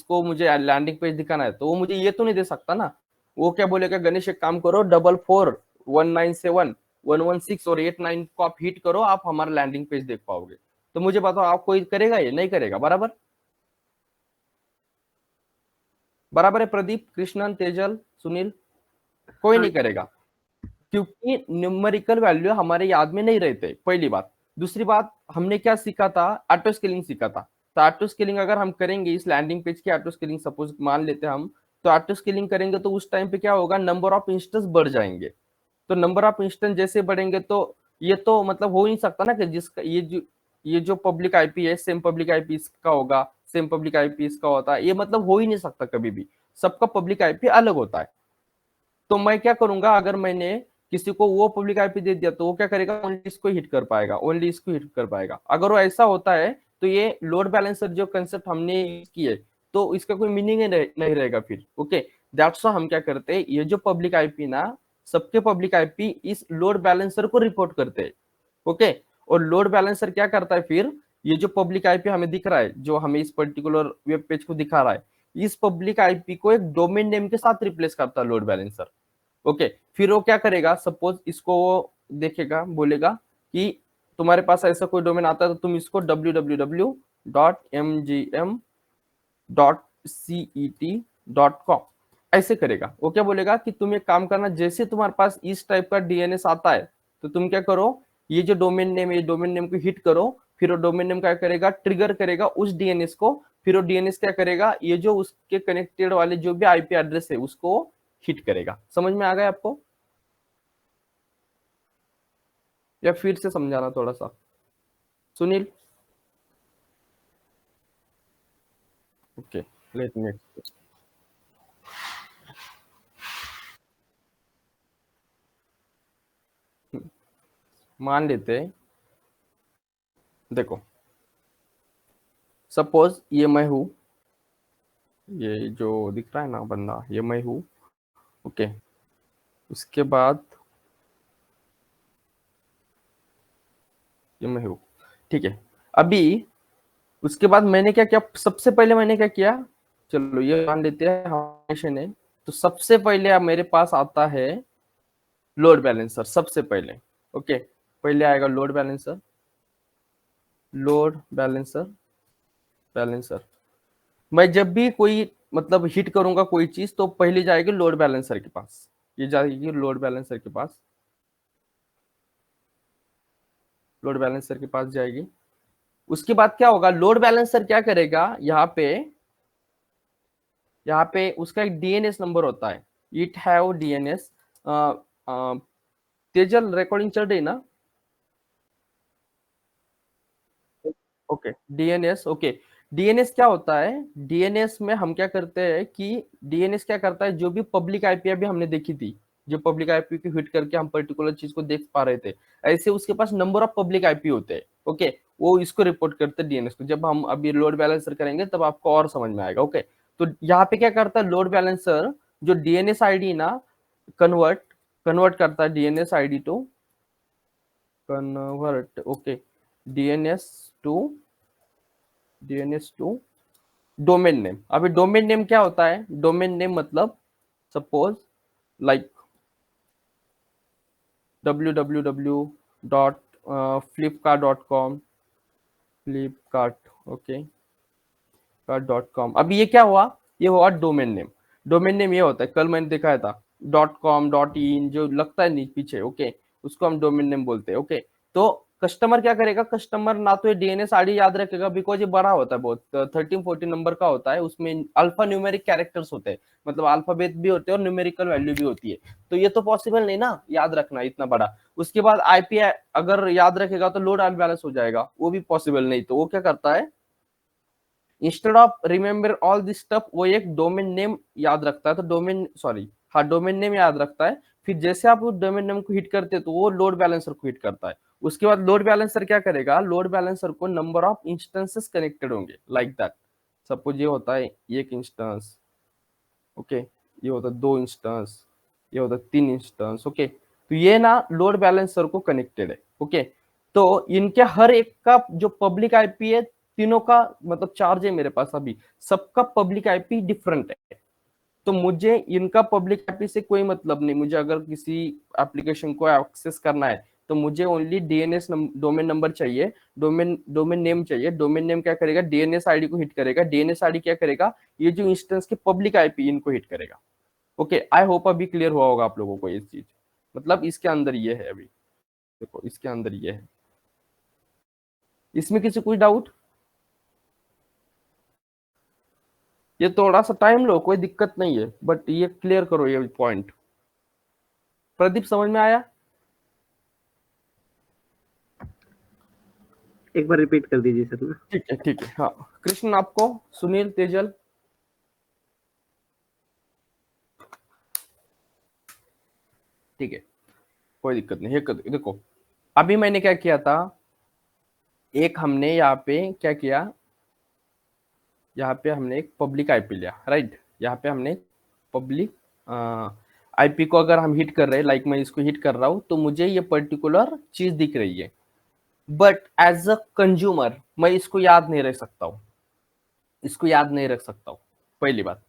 इसको मुझे landing page दिखाना है, तो वो मुझे ये तो नहीं दे सकता ना। वो क्या बोलेगा, गणेश एक काम करो 44197116 और 89 को आप हिट करो, आप हमारा लैंडिंग पेज देख पाओगे। तो मुझे बताओ, आप कोई करेगा? ये नहीं करेगा। बराबर बराबर है प्रदीप, कृष्णन, तेजल, सुनील, कोई नहीं करेगा, क्योंकि न्यूमेरिकल वैल्यू हमारे याद में नहीं रहते, पहली बात। दूसरी बात, हमने क्या सीखा था? ऑटो स्केलिंग सीखा था। तो ऑटो स्केलिंग अगर हम करेंगे इस लैंडिंग पेज की ऑटो स्केलिंग, सपोज मान लेते हैं हम, तो ऑटो स्केलिंग करेंगे तो उस टाइम पे क्या होगा, नंबर ऑफ इंस्टेंस बढ़ जाएंगे। तो नंबर ऑफ इंस्टेंस जैसे बढ़ेंगे तो ये तो मतलब हो नहीं सकता ना कि जिसका ये जो पब्लिक आईपी है सेम पब्लिक आईपी इसका होगा, सेम पब्लिक आईपी इसका होता है, ये मतलब हो ही नहीं सकता कभी भी। सबका पब्लिक आईपी अलग होता है। तो मैं क्या करूंगा, अगर मैंने किसी को वो पब्लिक आईपी दे दिया तो वो क्या करेगा, ओनली इसको हिट कर पाएगा, ओनली इसको हिट कर पाएगा। अगर वो ऐसा होता है तो ये लोड बैलेंसर जो कंसेप्ट हमने यूज किए, तो इसका कोई मीनिंग नहीं रहेगा फिर। ओके, दैट्स व्हाई हम क्या करते हैं, ये जो पब्लिक आईपी ना, सबके पब्लिक आईपी इस लोड बैलेंसर को रिपोर्ट करते हैं। ओके, और लोड बैलेंसर क्या करता है फिर, ये जो पब्लिक आईपी हमें दिख रहा है, जो हमें इस पर्टिकुलर वेब पेज को दिखा रहा है, इस पब्लिक आईपी को एक डोमेन नेम के साथ रिप्लेस करता है लोड बैलेंसर। ओके, फिर वो क्या करेगा, सपोज इसको वो देखेगा, बोलेगा कि तुम्हारे पास ऐसा कोई डोमेन आता है तो तुम इसको www.mgm.cet.com ऐसे करेगा। वो क्या बोलेगा कि तुम एक काम करना, जैसे तुम्हारे पास इस टाइप का डीएनएस आता है तो तुम क्या करो, ये जो डोमेन नेम है, डोमेन नेम को हिट करो। फिर वो डोमेन नेम क्या करेगा, ट्रिगर करेगा उस डीएनएस को। फिर वो डीएनएस क्या करेगा, ये जो उसके कनेक्टेड वाले जो भी आईपी एड्रेस है उसको हिट करेगा। समझ में आ गया आपको, या फिर से समझाना थोड़ा सा? सुनील? Okay, let me. मान लेते हैं, देखो सपोज ये मैं हूं, ये जो दिख रहा है ना बंदा, ये मैं हूं। ओके, उसके बाद ये मैं हूं, ठीक है। अभी उसके बाद मैंने क्या किया, सबसे पहले मैंने क्या किया, चलो ये मान लेते हैं हमेशा है। तो सबसे पहले अब मेरे पास आता है लोड बैलेंसर सबसे पहले। ओके, पहले आएगा load balancer, load balancer, balancer. मैं जब भी कोई मतलब हिट करूंगा कोई चीज, तो पहले जाएगी लोड बैलेंसर के पास, ये जाएगी लोड बैलेंसर के पास, लोड बैलेंसर के पास जाएगी। उसके बाद क्या होगा, लोड बैलेंसर क्या करेगा, यहाँ पे उसका एक डीएनएस नंबर होता है, it have DNS. Tejal recording चल रही ना? Okay, DNS. ओके, डीएनएस क्या होता है, डीएनएस में हम क्या करते हैं कि डीएनएस क्या करता है, जो भी पब्लिक आईपी अभी हमने देखी थी, जो पब्लिक आईपी को हिट करके हम पर्टिकुलर चीज को देख पा रहे थे, ऐसे उसके पास नंबर ऑफ पब्लिक आईपी होते हैं। ओके, वो इसको रिपोर्ट करते हैं डीएनएस को। जब हम अभी लोड बैलेंसर करेंगे तब आपको और समझ में आएगा। ओके, तो यहाँ पे क्या करता है लोड बैलेंसर, जो डीएनएस आईडी ना, कन्वर्ट कन्वर्ट करता है DNS ID to, convert, okay, DNS to DNS to domain name. अभी डोमेन नेम क्या होता है, डोमेन नेम मतलब suppose like www.flipkart.com, Flipkart, okay, .com। अभी ये क्या हुआ, ये हुआ डोमेन नेम। डोमेन नेम ये होता है, कल मैंने दिखाया था, .com, .in जो लगता है नीचे पीछे, ओके, उसको हम डोमेन नेम बोलते हैं। ओके, तो कस्टमर क्या करेगा, कस्टमर ना तो ये डीएनएस आईडी याद रखेगा, बिकॉज ये बड़ा होता है बहुत, 13-14 नंबर का होता है, उसमें अल्फा न्यूमेरिक कैरेक्टर्स होते हैं, मतलब अल्फाबेट भी होते हैं और न्यूमेरिकल वैल्यू भी होती है। तो ये तो पॉसिबल नहीं ना याद रखना इतना बड़ा। उसके बाद आईपी अगर याद रखेगा तो लोड बैलेंस हो जाएगा, वो भी पॉसिबल नहीं। तो वो क्या करता है, instead of remember all this stuff, वो एक डोमेन नेम याद रखता है। तो डोमेन, सॉरी, हाँ, डोमेन नेम याद रखता है। फिर जैसे आप उस डोमेन नेम को हिट करते हैं तो वो लोड बैलेंसर को हिट करता है। उसके बाद लोड बैलेंसर क्या करेगा, लोड बैलेंसर को नंबर ऑफ इंस्टेंसेस कनेक्टेड होंगे, लाइक दैट। सपोज ये होता है एक इंस्टेंस, ओके, ये होता है 2 इंस्टेंस, ये होता है 3 इंस्टेंस। ओके, तो ये ना लोड बैलेंसर को कनेक्टेड है। ओके, तो इनके हर एक का जो पब्लिक आईपी है तीनों का मतलब चार्ज है मेरे पास अभी, सबका पब्लिक आईपी डिफरेंट है। तो मुझे इनका पब्लिक आईपी से कोई मतलब नहीं। मुझे अगर किसी एप्लीकेशन को एक्सेस करना है तो मुझे ओनली डीएनएस डोमेन नंबर चाहिए, डोमेन डोमेन नेम चाहिए। डोमेन नेम क्या करेगा, डीएनएस आईडी को हिट करेगा, डीएनएस आईडी क्या करेगा, ये जो इंस्टेंस के पब्लिक आईपी इनको हिट करेगा। ओके, आई होप अभी क्लियर हुआ होगा आप लोगों को ये चीज। मतलब इसके अंदर ये है, अभी देखो इसके अंदर ये है। इसमें किसी कोई डाउट? ये थोड़ा सा टाइम लो, कोई दिक्कत नहीं है, बट ये क्लियर करो ये पॉइंट। प्रदीप समझ में आया? एक बार रिपीट कर दीजिए सर। ठीक है ठीक है, हाँ। कृष्ण आपको, सुनील, तेजल? ठीक है, कोई दिक्कत नहीं है। देखो अभी मैंने क्या किया था, एक हमने यहाँ पे क्या किया, यहाँ पे हमने एक पब्लिक आईपी लिया, राइट। यहाँ पे हमने पब्लिक आईपी को अगर हम हिट कर रहे हैं, लाइक मैं इसको हिट कर रहा हूँ, तो मुझे ये पर्टिकुलर चीज दिख रही है। बट एज अ कंज्यूमर मैं इसको याद नहीं रख सकता हूँ, इसको याद नहीं रख सकता हूँ, पहली बात।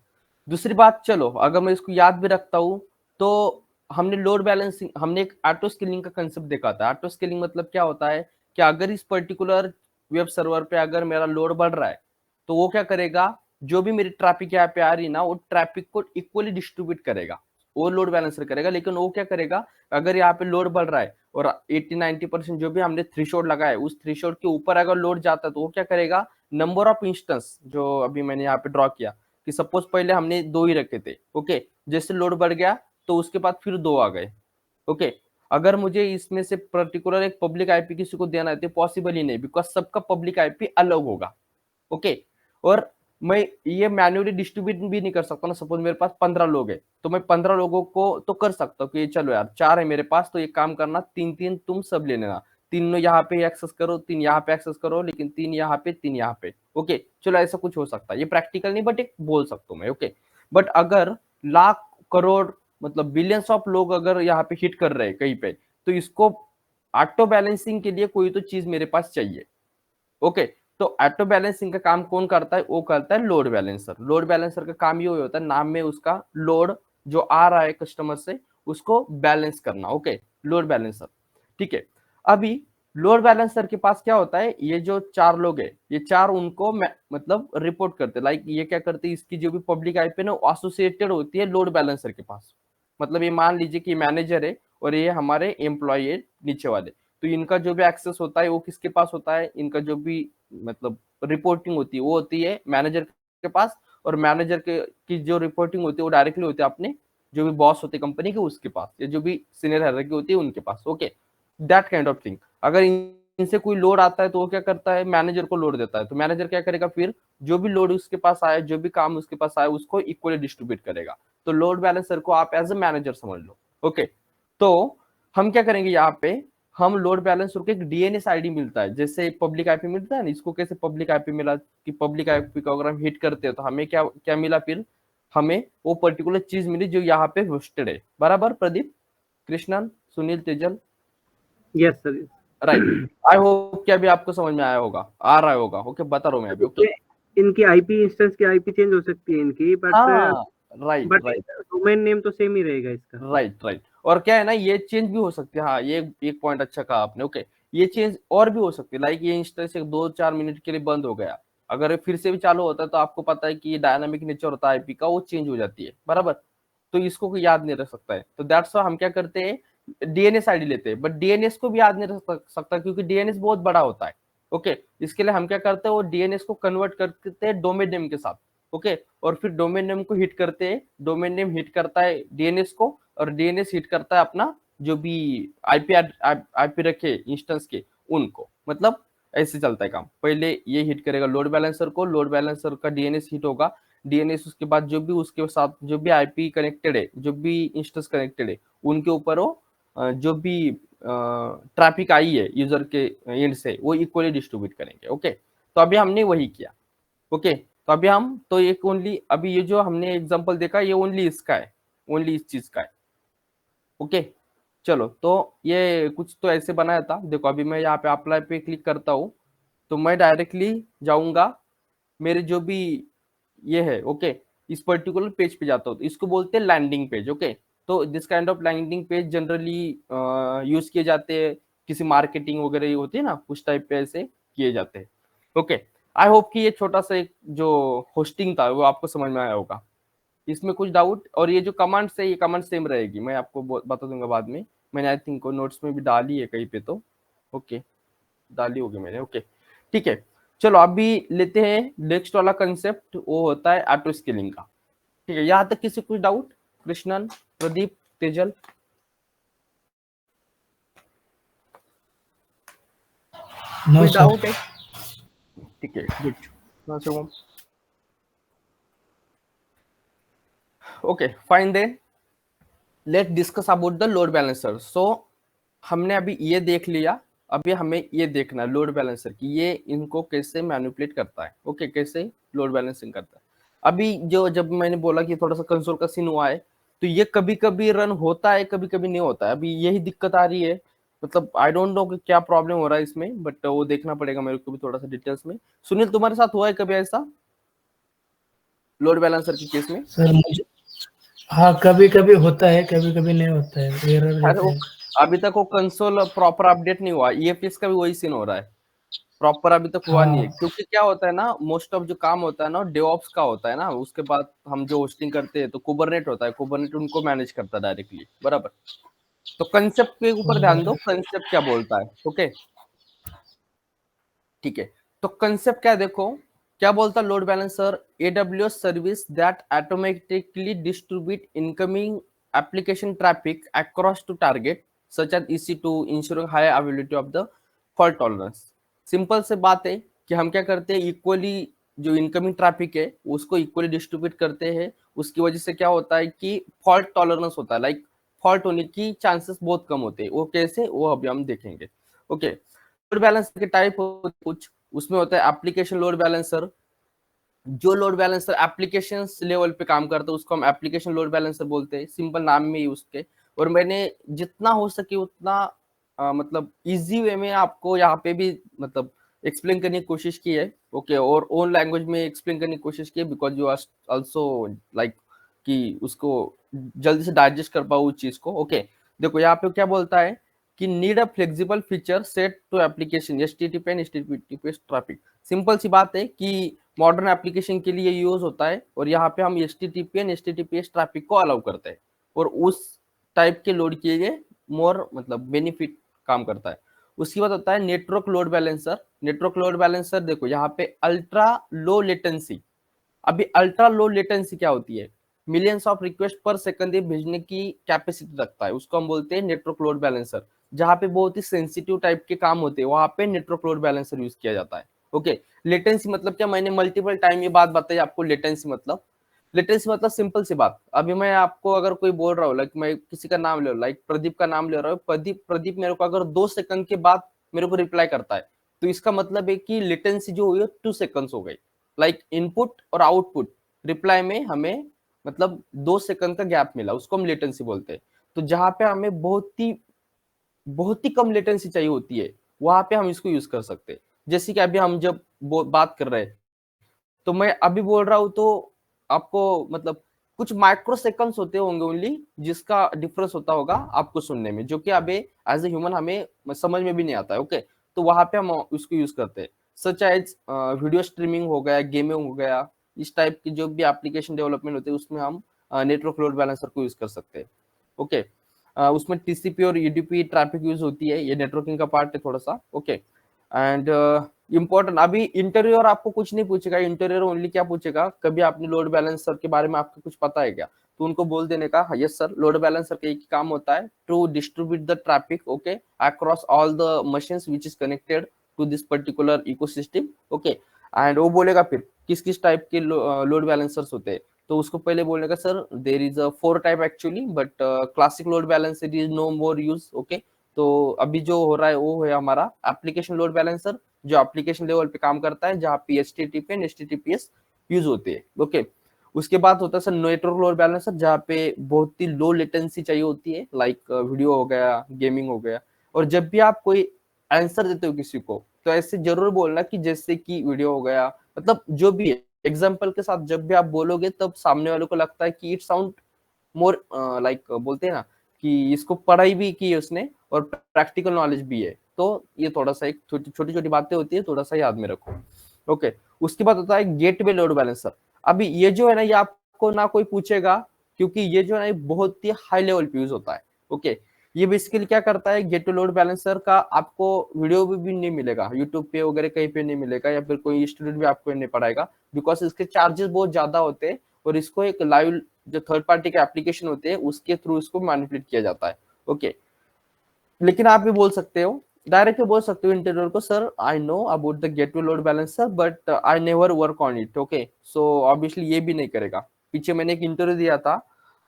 दूसरी बात, चलो अगर मैं इसको याद भी रखता हूँ तो हमने लोड बैलेंसिंग, हमने एक ऑटो स्केलिंग का कंसेप्ट देखा था। ऑटो स्केलिंग मतलब क्या होता है कि अगर इस पर्टिकुलर वेब सर्वर पे अगर मेरा लोड बढ़ रहा है तो वो क्या करेगा, जो भी मेरी ट्रैफिक यहाँ पे आ रही ना, वो ट्रैफिक को इक्वली डिस्ट्रीब्यूट करेगा, वो लोड बैलेंसर करेगा। लेकिन वो क्या करेगा, अगर यहाँ पे लोड बढ़ रहा है और 80-90% जो भी हमने थ्रेशोल्ड लगाया है उस थ्रेशोल्ड के ऊपर अगर लोड जाता है तो वो क्या करेगा, नंबर ऑफ इंस्टेंस जो अभी मैंने यहाँ पे ड्रॉ किया कि सपोज पहले हमने 2 ही रखे थे, ओके, जैसे लोड बढ़ गया तो उसके बाद फिर 2 आ गए, ओके। अगर मुझे इसमें से पर्टिकुलर एक पब्लिक आईपी किसी को देना है तो पॉसिबल ही नहीं, बिकॉज सबका पब्लिक आईपी अलग होगा, ओके। और मैं ये मैन्युअली डिस्ट्रीब्यूट भी नहीं कर सकता ना। सपोज मेरे पास 15 लोग हैं तो मैं 15 लोगों को तो कर सकता हूँ कि चलो यार 4 है मेरे पास, तो एक काम करना, 3-3 तुम सब ले लेना, 3 यहाँ पे एक्सेस करो, 3 यहाँ पे एक्सेस करो, लेकिन 3 यहाँ पे, 3 यहाँ पे, ओके। चलो ऐसा कुछ हो सकता है, ये प्रैक्टिकल नहीं बट एक बोल सकता हूँ मैं, ओके। बट अगर लाख करोड़ मतलब बिलियंस ऑफ लोग अगर यहाँ पे हिट कर रहे हैं कहीं पे, तो इसको ऑटो बैलेंसिंग के लिए कोई तो चीज मेरे पास चाहिए, ओके। तो ऑटो बैलेंसिंग का काम कौन करता है, वो करता है लोड बैलेंसर। लोड बैलेंसर का काम ये होता है, नाम में उसका लोड जो आ रहा है कस्टमर से उसको बैलेंस करना, ओके, लोड बैलेंसर, ठीक है। अभी लोड बैलेंसर के पास क्या होता है, ये जो 4 लोग है, ये 4 उनको मतलब रिपोर्ट करते, लाइक ये क्या करते हैं, इसकी जो भी पब्लिक आईपी ना एसोसिएटेड होती है लोड बैलेंसर के पास। मतलब ये मान लीजिए कि मैनेजर है और ये हमारे एम्प्लॉय है नीचे वाले, तो इनका जो भी एक्सेस होता है वो किसके पास होता है, इनका जो भी मतलब रिपोर्टिंग होती है वो होती है मैनेजर के पास। और मैनेजर के की जो रिपोर्टिंग होती है वो डायरेक्टली होती है अपने जो भी बॉस होते कंपनी के उसके पास, या जो भी सीनियर हायरार्की होती है उनके पास, okay. That kind of thing. अगर इनसे कोई लोड आता है तो वो क्या करता है, मैनेजर को लोड देता है, तो मैनेजर क्या करेगा, फिर जो भी लोड उसके पास आया, जो भी काम उसके पास आया, उसको इक्वली डिस्ट्रीब्यूट करेगा। तो लोड बैलेंसर को आप एज ए मैनेजर समझ लो, ओके। तो हम क्या करेंगे, यहाँ पे हम लोड बैलेंसर को एक डीएनएस आईडी मिलता है, जैसे पब्लिक आईपी मिलता है ना, इसको कैसे पब्लिक आईपी मिला कि पब्लिक आईपी को अगर हम हिट करते हैं तो हमें क्या क्या मिला, फिर हमें वो पर्टिकुलर चीज मिली जो यहाँ पे होस्टेड है, बराबर Pradeep, Krishnan, Sunil, Tejal? Yes sir. Right. I hope कि अभी आपको समझ में आया होगा, आ रहा होगा, ओके, बता रहा हूँ मैं अभी, ओके। इनकी आईपी इंस्टेंस की आईपी चेंज हो सकती है इनकी, बट हाँ, राइट राइट डोमेन नेम तो सेम ही रहेगा इसका। Right right. और क्या है ना, ये चेंज भी हो सकती है, हाँ ये एक पॉइंट अच्छा कहा आपने, ओके। ये चेंज और भी हो सकती है, लाइक ये इंस्टेंस 2-4 मिनट के लिए बंद हो गया, अगर ये फिर से भी चालू होता है तो आपको पता है कि ये डायनामिक नेचर होता है आईपी का, वो चेंज हो जाती है, बराबर। तो इसको कोई याद नहीं रख सकता है, तो दैट्स हम क्या करते हैं, डीएनएस आईडी लेते हैं। बट डीएनएस को भी याद नहीं रख सकता क्योंकि डीएनएस बहुत बड़ा होता है, ओके। इसके लिए हम क्या करते हैं, वो डीएनएस को कन्वर्ट करते हैं डोमेन नेम के साथ, ओके। और फिर डोमेन नेम को हिट करते हैं, डोमेन नेम हिट करता है डीएनएस को, और डीएनएस हिट करता है अपना जो भी आईपी रखे इंस्टेंस के उनको। मतलब ऐसे चलता है काम, पहले ये हिट करेगा लोड बैलेंसर को, लोड बैलेंसर का डीएनएस हिट होगा, डीएनएस उसके बाद जो भी उसके साथ जो भी आईपी कनेक्टेड है, जो भी इंस्टेंस कनेक्टेड है, उनके ऊपर वो जो भी ट्रैफिक आई है यूजर के एंड से वो इक्वली डिस्ट्रीब्यूट करेंगे, ओके। तो अभी हमने वही किया, ओके। तो अभी हम तो एक ओनली अभी ये जो हमने एग्जांपल देखा ये ओनली इसका है, ओनली इस चीज का है, ओके। चलो तो ये कुछ तो ऐसे बनाया था, देखो अभी मैं यहाँ पे अप्लाई पे क्लिक करता हूँ तो मैं डायरेक्टली जाऊंगा मेरे जो भी ये है, ओके, इस पर्टिकुलर पेज पे जाता हूँ, तो इसको बोलते हैं लैंडिंग पेज, ओके। तो this kind of landing page generally use किए जाते हैं, किसी मार्केटिंग वगैरह होती है ना, उस टाइप पे ऐसे किए जाते हैं, ओके। आई होप कि ये छोटा सा एक जो होस्टिंग था वो आपको समझ में आया होगा। इसमें कुछ डाउट? और ये जो कमांड्स है, ये कमांड सेम रहेगी, मैं आपको बता दूंगा बाद में। मैंने आई थिंक नोट्स में भी डाली है कहीं पे, तो ओके, डाली होगी मैंने, ओके, ठीक है। चलो अभी लेते हैं नेक्स्ट वाला कंसेप्ट, वो होता है ऑटो स्केलिंग का। ठीक है, यहाँ तक किसी कुछ डाउट? कृष्णन, प्रदीप, तेजल, नो कुछ सर। डाउट है? ठीक है, good, okay fine then let discuss about the load balancer. So हमने अभी ये देख लिया, अभी हमें ये देखना है लोड बैलेंसर की ये इनको कैसे मैनिपुलेट करता है, ओके, कैसे लोड बैलेंसिंग करता है। अभी जो जब मैंने बोला कि थोड़ा सा कंसोल का सीन हुआ है, तो ये कभी कभी रन होता है, कभी कभी नहीं होता है। अभी यही दिक्कत आ रही है, मतलब आई डोंट नो कि क्या प्रॉब्लम हो रहा है इसमें, बट वो देखना पड़ेगा मेरे को भी थोड़ा सा डिटेल्स में। सुनील, तुम्हारे साथ हुआ है कभी ऐसा लोड बैलेंसर के केस में? सर मुझे हाँ कभी कभी होता है, कभी कभी नहीं होता है, एरर अरे रहता वो है। अभी तक वो कंसोल प्रॉपर अपडेट नहीं हुआ, ईएफएस का भी वही सीन हो रहा है, प्रॉपर अभी तक हुआ नहीं है। हाँ क्योंकि क्या होता है ना, मोस्ट ऑफ जो काम होता है ना डेवऑप्स का होता है ना, उसके बाद हम जो होस्टिंग करते हैं तो कुबरनेट होता है, कुबरनेट उनको मैनेज करता है डायरेक्टली, बराबर। तो कंसेप्ट के ऊपर ध्यान दो, कंसेप्ट क्या बोलता है, ओके, ठीक है। तो कंसेप्ट क्या है, देखो क्या बोलता है load balancer, AWS service that automatically distribute incoming application traffic across to target such as EC2 ensuring high availability of the fault tolerance. Simple से बात है कि हम क्या करते हैं, इक्वली जो इनकमिंग ट्रैफिक है उसको इक्वली डिस्ट्रीब्यूट करते हैं। उसकी वजह से क्या होता है कि फॉल्ट टॉलरेंस होता है, लाइक फॉल्ट होने की चांसेस बहुत कम होते हैं। वो कैसे, वो अभी हम देखेंगे, ओके। लोड बैलेंसर के टाइप कुछ, उसमें होता है एप्लीकेशन लोड बैलेंसर। जो लोड बैलेंसर एप्लीकेशन लेवल पे काम करता है उसको हम एप्लीकेशन लोड बैलेंसर बोलते हैं, सिंपल नाम में ही उसके। और मैंने जितना हो सके उतना मतलब इजी वे में आपको यहाँ पे भी मतलब एक्सप्लेन करने की कोशिश की है, ओके, और ओन लैंग्वेज में एक्सप्लेन करने की कोशिश की है, because you are also like कि उसको जल्दी से डाइजेस्ट कर पाओ उस चीज को, ओके। देखो यहाँ पे क्या बोलता है कि need a flexible feature set to application HTTP and HTTPS traffic. Simple सी बात है कि मॉडर्न एप्लीकेशन के लिए यूज होता है, और यहाँ पे हम HTTP एंड HTTPS ट्रैफिक को अलाउ करते हैं, और उस टाइप के लोड के लिए मोर मतलब बेनिफिट काम करता है। उसके बाद होता है network load balancer. Network load balancer देखो यहाँ पे अल्ट्रा लो लेटेंसी। अभी अल्ट्रा लो लेटेंसी क्या होती है, मिलियंस ऑफ रिक्वेस्ट पर सेकंड ये भेजने की कैपेसिटी रखता है, उसको हम बोलते हैं नेटवर्क लोड बैलेंसर। जहां पे बहुत ही सेंसिटिव टाइप के काम होते हैं वहां पे नेटवर्क लोड बैलेंसर यूज किया जाता है, ओके। लेटेंसी मतलब क्या, मैंने मल्टीपल टाइम ये बात बताई आपको। लेटेंसी मतलब सिंपल सी बात, अभी मैं आपको अगर कोई बोल रहा हूँ, लाइक मैं किसी का नाम ले रहा हूँ, लाइक प्रदीप का नाम ले रहा हूँ, प्रदीप प्रदीप मेरे को अगर 2 सेकंड के बाद मेरे को रिप्लाई करता है, तो इसका मतलब है कि लेटेंसी जो हुई है 2 सेकंड्स हो गई। लाइक इनपुट और आउटपुट रिप्लाई में हमें मतलब 2 सेकंड का गैप मिला, उसको हम लेटेंसी बोलते हैं। तो जहां पे हमें बहुत ही कम लेटेंसी चाहिए होती है, वहां पे हम इसको यूज कर सकते हैं। जैसे कि अभी हम जब बात कर रहे हैं, तो मैं अभी बोल रहा हूं, तो आपको मतलब कुछ माइक्रो सेकंड्स होते होंगे ओनली, जिसका डिफरेंस होता होगा आपको सुनने में, जो कि अभी एज ए ह्यूमन हमें समझ में भी नहीं आता है, ओके। तो वहां पे हम उसको यूज करते हैं, सच एज वीडियो स्ट्रीमिंग हो गया, गेमिंग हो गया, इस टाइप की जो भी एप्लीकेशन डेवलपमेंट होते हैं उसमें हम नेटवर्क लोड बैलेंसर को यूज कर सकते हैं, ओके। उसमें TCP और UDP ट्रैफिक यूज होती है, ये नेटवर्किंग का पार्ट है थोड़ा सा, ओके। एंड इम्पोर्टेंट, अभी इंटीरियर आपको कुछ नहीं पूछेगा, इंटीरियर ओनली क्या पूछेगा, कभी आपने लोड बैलेंसर के बारे में आपको कुछ पता है क्या, तो उनको बोल देने का यस सर, लोड बैलेंसर का एक काम होता है to distribute the traffic, okay, across all the machines which is connected to this particular ecosystem, okay. And वो बोलेगा फिर किस किस टाइप के लोड बैलेंसर्स होते हैं, तो उसको पहले बोलने का sir there is a 4 type actually, but classic load balancer is no more use, okay. तो अभी जो हो रहा है वो है हमारा एप्लीकेशन लोड बैलेंसर, जो एप्लीकेशन लेवल पे काम करता है, जहाँ पे HTTP एंड HTTPS यूज होती है, ओके। उसके बाद होता है सर नेटवर्क लोड बैलेंसर, जहाँ पे बहुत ही लो लेटेंसी चाहिए होती है, लाइक वीडियो हो गया, गेमिंग हो गया। और जब भी आप कोई आंसर देते हो किसी को, तो ऐसे जरूर बोलना कि जैसे कि वीडियो हो गया, मतलब जो भी है एग्जाम्पल के साथ जब भी आप बोलोगे तब सामने वालों को लगता है कि इट साउंड मोर लाइक बोलते हैं ना कि इसको पढ़ाई भी की है उसने और प्रैक्टिकल नॉलेज भी है। तो ये थोड़ा सा एक छोटी छोटी बातें होती है, थोड़ा सा याद में रखो। ओके, उसके बाद होता है गेटवे लोड बैलेंसर। अभी ये जो है ना, ये आपको ना कोई पूछेगा, क्योंकि ये जो है ना बहुत ही हाई लेवल पे यूज होता है। ओके, ये बेसिकली क्या करता है, गेटवे लोड बैलेंसर का आपको वीडियो भी नहीं मिलेगा यूट्यूब पे वगैरह, कहीं पे नहीं मिलेगा, या फिर कोई स्टूडेंट भी आपको नहीं पढ़ाएगा, बिकॉज इसके चार्जेस बहुत ज्यादा होते हैं और इसको एक लाइव जो थर्ड पार्टी के एप्लीकेशन होते हैं उसके थ्रू इसको मैनिपुलेट किया जाता है। ओके, लेकिन आप भी बोल सकते हो, डायरेक्ट बोल सकते हो इंटरव्यूअर को, sir I know about the gateway load balancer but I never work on it. Okay, so obviously ये भी नहीं करेगा। पीछे मैंने एक इंटरव्यू दिया था,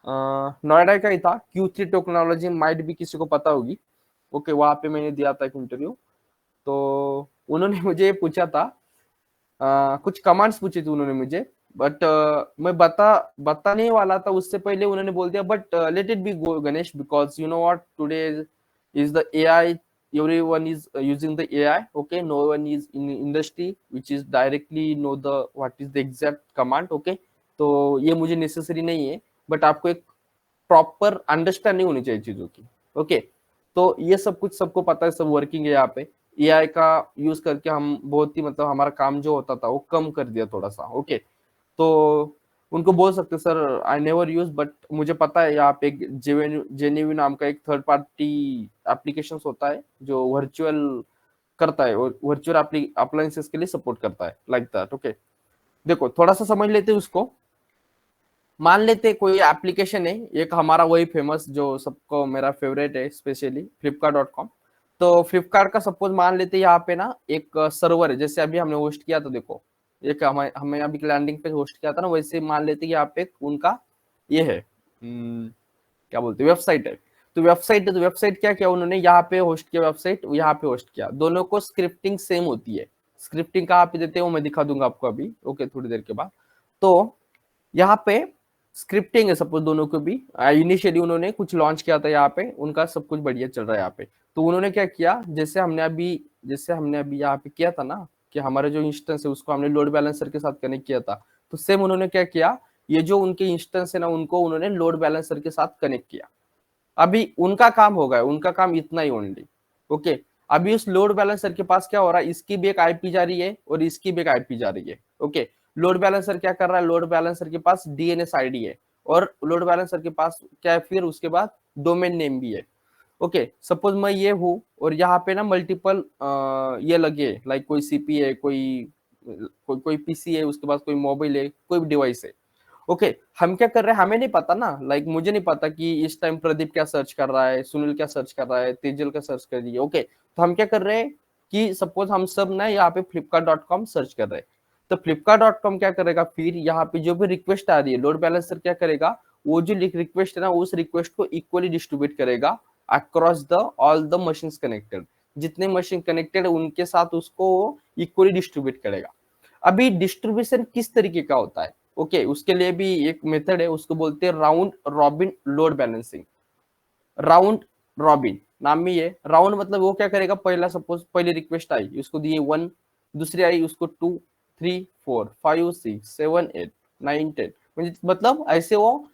नोएडा का ही था, Q3 टेक्नोलॉजी, माइट भी किसी को पता होगी। ओके, वहां पे मैंने दिया था एक इंटरव्यू। तो उन्होंने मुझे पूछा था, कुछ कमांड्स पूछे थे उन्होंने मुझे, बट मैं बताने वाला था उससे पहले उन्होंने बोल दिया, but let it be go Ganesh, because you know what, today is the AI, everyone is using the AI. Okay, no one is in industry which is directly know the what is the exact command. Okay, तो ये मुझे necessary नहीं है, but आपको एक proper understanding होनी चाहिए चीजों की। ओके, तो ये सब कुछ सबको पता है, सब वर्किंग है यहाँ पे। एआई का यूज करके हम बहुत ही मतलब हमारा काम जो होता था वो कम कर दिया थोड़ा सा। ओके, तो उनको बोल सकते sir I never use, but मुझे पता है यहाँ पे एक जेन्युइन नाम का एक थर्ड पार्टी एप्लीकेशन होता है जो वर्चुअल करता है और वर्चुअल अप्लायंसेस के लिए सपोर्ट करता है, लाइक दैट। ओके, देखो थोड़ा सा समझ लेते हैं उसको। मान लेते कोई एप्लीकेशन है, एक हमारा वही फेमस जो सबको मेरा फेवरेट है स्पेशली flipkart.com। तो फ्लिपकार्ट का सपोज मान लेते यहाँ पे ना एक सर्वर है, जैसे अभी हमने होस्ट किया था, देखो एक हमें अभी लैंडिंग पे होस्ट किया था ना, वैसे मान लेते यहाँ पे उनका ये है, क्या बोलते हैं, वेबसाइट है। तो वेबसाइट क्या किया उन्होंने, यहाँ पे होस्ट किया वेबसाइट, यहाँ पे होस्ट किया, दोनों को स्क्रिप्टिंग सेम होती है। स्क्रिप्टिंग कहाँ पे देते हैं वो मैं दिखा दूंगा आपको अभी, ओके, थोड़ी देर के बाद। तो यहाँ पे स्क्रिप्टिंग है सपोज दोनों को भी। इनिशियली उन्होंने कुछ लॉन्च किया था यहाँ पे, उनका सब कुछ बढ़िया चल रहा है यहाँ पे। तो उन्होंने क्या किया, जैसे हमने अभी यहाँ पे किया था ना कि हमारे जो इंस्टेंस है उसको हमने लोड बैलेंसर के साथ कनेक्ट किया था, तो सेम उन्होंने क्या किया, ये जो उनके इंस्टेंस है ना उनको उन्होंने लोड बैलेंसर के साथ कनेक्ट किया। अभी उनका काम हो गया, उनका काम इतना ही ओनली। ओके, अभी उस लोड बैलेंसर के पास क्या हो रहा है, इसकी भी एक आईपी जा रही है और इसकी भी एक आईपी जा रही है। ओके, लोड बैलेंसर क्या कर रहा है, लोड बैलेंसर के पास डीएनएस आईडी है और लोड बैलेंसर के पास क्या है, फिर उसके बाद डोमेन नेम भी है। ओके, सपोज मैं ये हूँ और यहाँ पे ना मल्टीपल ये लगे, लाइक कोई सीपी है, कोई पीसी है, उसके पास कोई मोबाइल है, कोई डिवाइस है। ओके, हम क्या कर रहे हैं, हमें नहीं पता ना, लाइक मुझे नहीं पता कि इस टाइम प्रदीप क्या सर्च कर रहा है, सुनील क्या सर्च कर रहा है, तेजल क्या सर्च कर रही है। ओके, तो हम क्या कर रहे हैं कि सपोज हम सब ना यहाँ पे flipkart.com सर्च कर रहे हैं, तो flipkart.com क्या करेगा, फिर यहाँ पे जो भी रिक्वेस्ट आ रही है, लोड बैलेंसर क्या करेगा, वो जो रिक्वेस्ट है ना उस रिक्वेस्ट को इक्वली डिस्ट्रीब्यूट करेगा across the all the machine connected, जितने मशीन कनेक्टेड उनके साथ उसको इक्वली डिस्ट्रीब्यूट करेगा। अभी डिस्ट्रीब्यूशन किस तरीके का होता है, ओके, उसके लिए भी एक मेथड है, उसको बोलते हैं round robin load balancing. Round robin नाम में ये राउंड मतलब वो क्या करेगा, पहला सपोज पहली रिक्वेस्ट आई उसको दिए 1, दूसरी आई उसको 2, 3, 4, 5, 6, 7, 8, 9, 10, मतलब ऐसे वो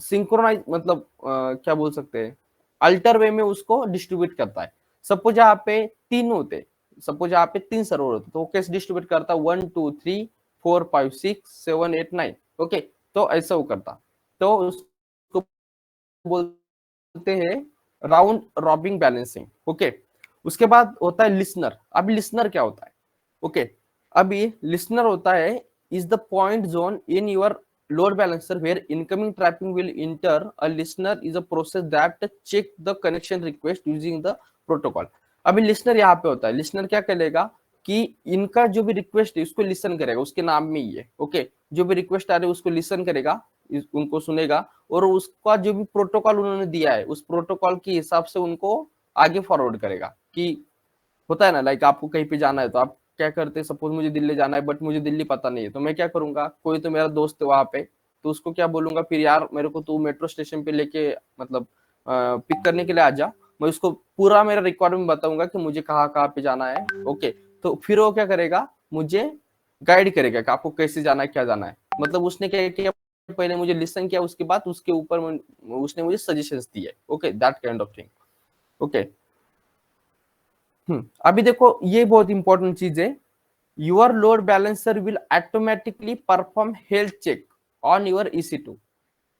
सिंक्रोनाइज, मतलब क्या बोल सकते हैं, अल्टर वे में उसको डिस्ट्रीब्यूट करता है। सपोज यहाँ पे 3 होते, सपोज यहाँ पे 3 सर्वर होते, तो वो कैसे डिस्ट्रीब्यूट करता है, 1, 2, 3, 4, 5, 6, 7, 8, 9। ओके, तो ऐसा वो करता, तो उसको बोलते हैं राउंड रॉबिंग बैलेंसिंग। ओके, उसके बाद होता है लिसनर। अभी लिसनर क्या होता है, ओके, अभी लिसनर होता है is the point zone in your load balancer where incoming traffic will enter. A listener is a process that check the connection request using the protocol. अभी लिसनर यहाँ पे होता है, लिसनर क्या करेगा कि इनका जो भी रिक्वेस्ट है उसको लिसन करेगा, उसके नाम में ही है। ओके, जो भी रिक्वेस्ट आ रही है उसको लिसन करेगा, उनको सुनेगा और उसका जो भी प्रोटोकॉल उन्होंने दिया है उस प्रोटोकॉल के हिसाब से उनको आगे फॉरवर्ड करेगा। कि होता है ना, लाइक आपको कहीं पे जाना है तो आप क्या करते हैं, सपोज मुझे दिल्ली जाना है बट मुझे दिल्ली पता नहीं है, तो मैं क्या करूंगा, कोई तो मेरा दोस्त है वहां पे, तो उसको क्या बोलूंगा, फिर यार मेरे को तू मेट्रो स्टेशन पे लेके मतलब पिक करने के लिए आ जा। मैं उसको पूरा मेरा रिक्वायरमेंट बताऊंगा कि मुझे कहाँ कहाँ पे जाना है। ओके, तो फिर वो क्या करेगा, मुझे गाइड करेगा कि आपको कैसे जाना है, क्या जाना है। मतलब उसने क्या किया, पहले मुझे लिसन किया, उसके बाद उसके ऊपर उसने मुझे सजेशंस दिए। Okay, that kind of thing. Okay, अभी देखो ये बहुत इंपॉर्टेंट चीज है, your load balancer will automatically perform health check on your EC2।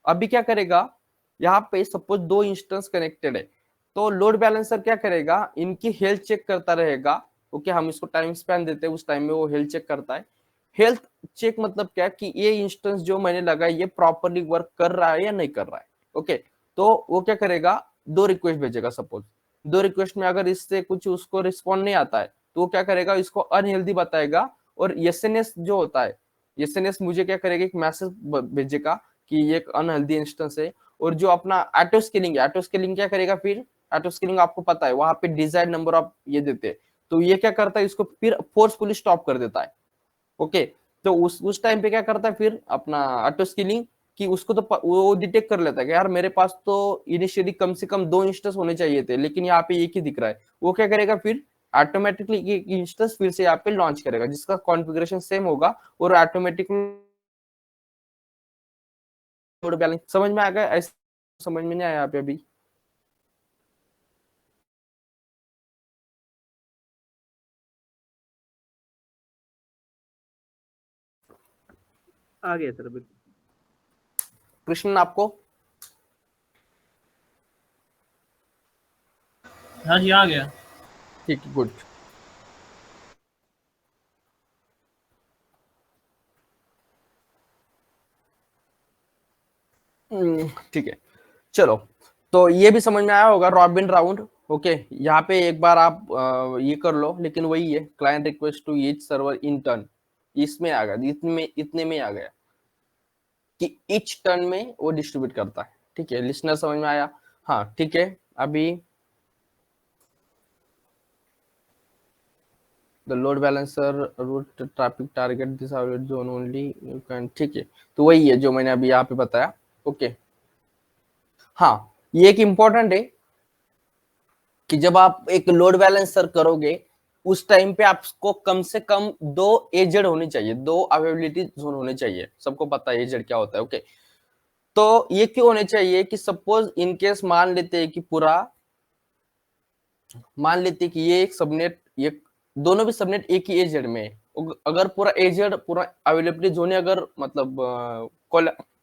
अभी क्या करेगा, यहाँ पे सपोज 2 इंस्टेंस कनेक्टेड है, तो लोड बैलेंसर क्या करेगा, इनकी हेल्थ चेक करता रहेगा। ओके, हम इसको टाइम स्पैन देते हैं, उस टाइम में वो हेल्थ चेक करता है। हेल्थ चेक मतलब क्या, कि ये इंस्टेंस जो मैंने लगाया ये प्रॉपरली वर्क कर रहा है या नहीं कर रहा है। ओके, तो वो क्या करेगा, 2 रिक्वेस्ट भेजेगा। सपोज 2 रिक्वेस्ट में अगर इससे कुछ उसको रिस्पॉन्ड नहीं आता है, तो वो क्या करेगा, इसको अनहेल्दी बताएगा। और एसएनएस जो होता है, एसएनएस मुझे क्या करेगा, एक मैसेज भेजेगा कि ये एक अनहेल्दी इंस्टेंस है। और जो अपना ऑटो स्केलिंग है, ऑटो स्केलिंग क्या करेगा, फिर ऑटो स्केलिंग आपको पता है, वहां पे डिजायर्ड नंबर ऑफ ये देते हैं, तो ये क्या करता है, इसको फिर फोर्सफुली स्टॉप कर देता है। ओके, तो उस टाइम पे क्या करता है फिर अपना ऑटो स्केलिंग, कि उसको तो वो डिटेक्ट कर लेता है कि यार मेरे पास तो इनिशियली कम से कम 2 इंस्टेंस होने चाहिए थे, लेकिन यहाँ पे एक ही दिख रहा है। वो क्या करेगा, फिर ऑटोमेटिकली एक इंस्टेंस फिर से यहाँ पे लॉन्च करेगा, जिसका कॉन्फ़िगरेशन सेम होगा, और ऑटोमेटिकली लोड बैलेंस। समझ में आ गया? ऐसे समझ में नहीं आया यहाँ पे अभी? आ गया सर बिल्कुल। कृष्ण आपको? हाँ जी, आ गया। ठीक है, गुड। ठीक है, चलो। तो ये भी समझ में आया होगा, रॉबिन राउंड। ओके, यहाँ पे एक बार आप ये कर लो, लेकिन वही है, client request to each server in turn, इसमें आ गया, इतने में आ गया कि ईच टर्न में वो डिस्ट्रीब्यूट करता है। ठीक है, लिसनर समझ में आया? हाँ, ठीक है। अभी the load balancer route traffic target this zone only you can. ठीक है, तो वही है जो मैंने अभी यहाँ पे बताया। ओके, हाँ, ये एक इम्पोर्टेंट है कि जब आप एक लोड बैलेंसर करोगे, उस टाइम पे आपको कम से कम 2 एजेड होनी चाहिए, 2 अवेलेबिलिटी जोन होने चाहिए। सबको पता है एजेड क्या होता है। ओके, तो ये क्यों होने चाहिए कि सपोज इन केस मान लेते हैं कि ये एक सबनेट, ये दोनों भी सबनेट एक ही एजेड में है। अगर पूरा एजेड, पूरा अवेलेबिलिटी जोन अगर मतलब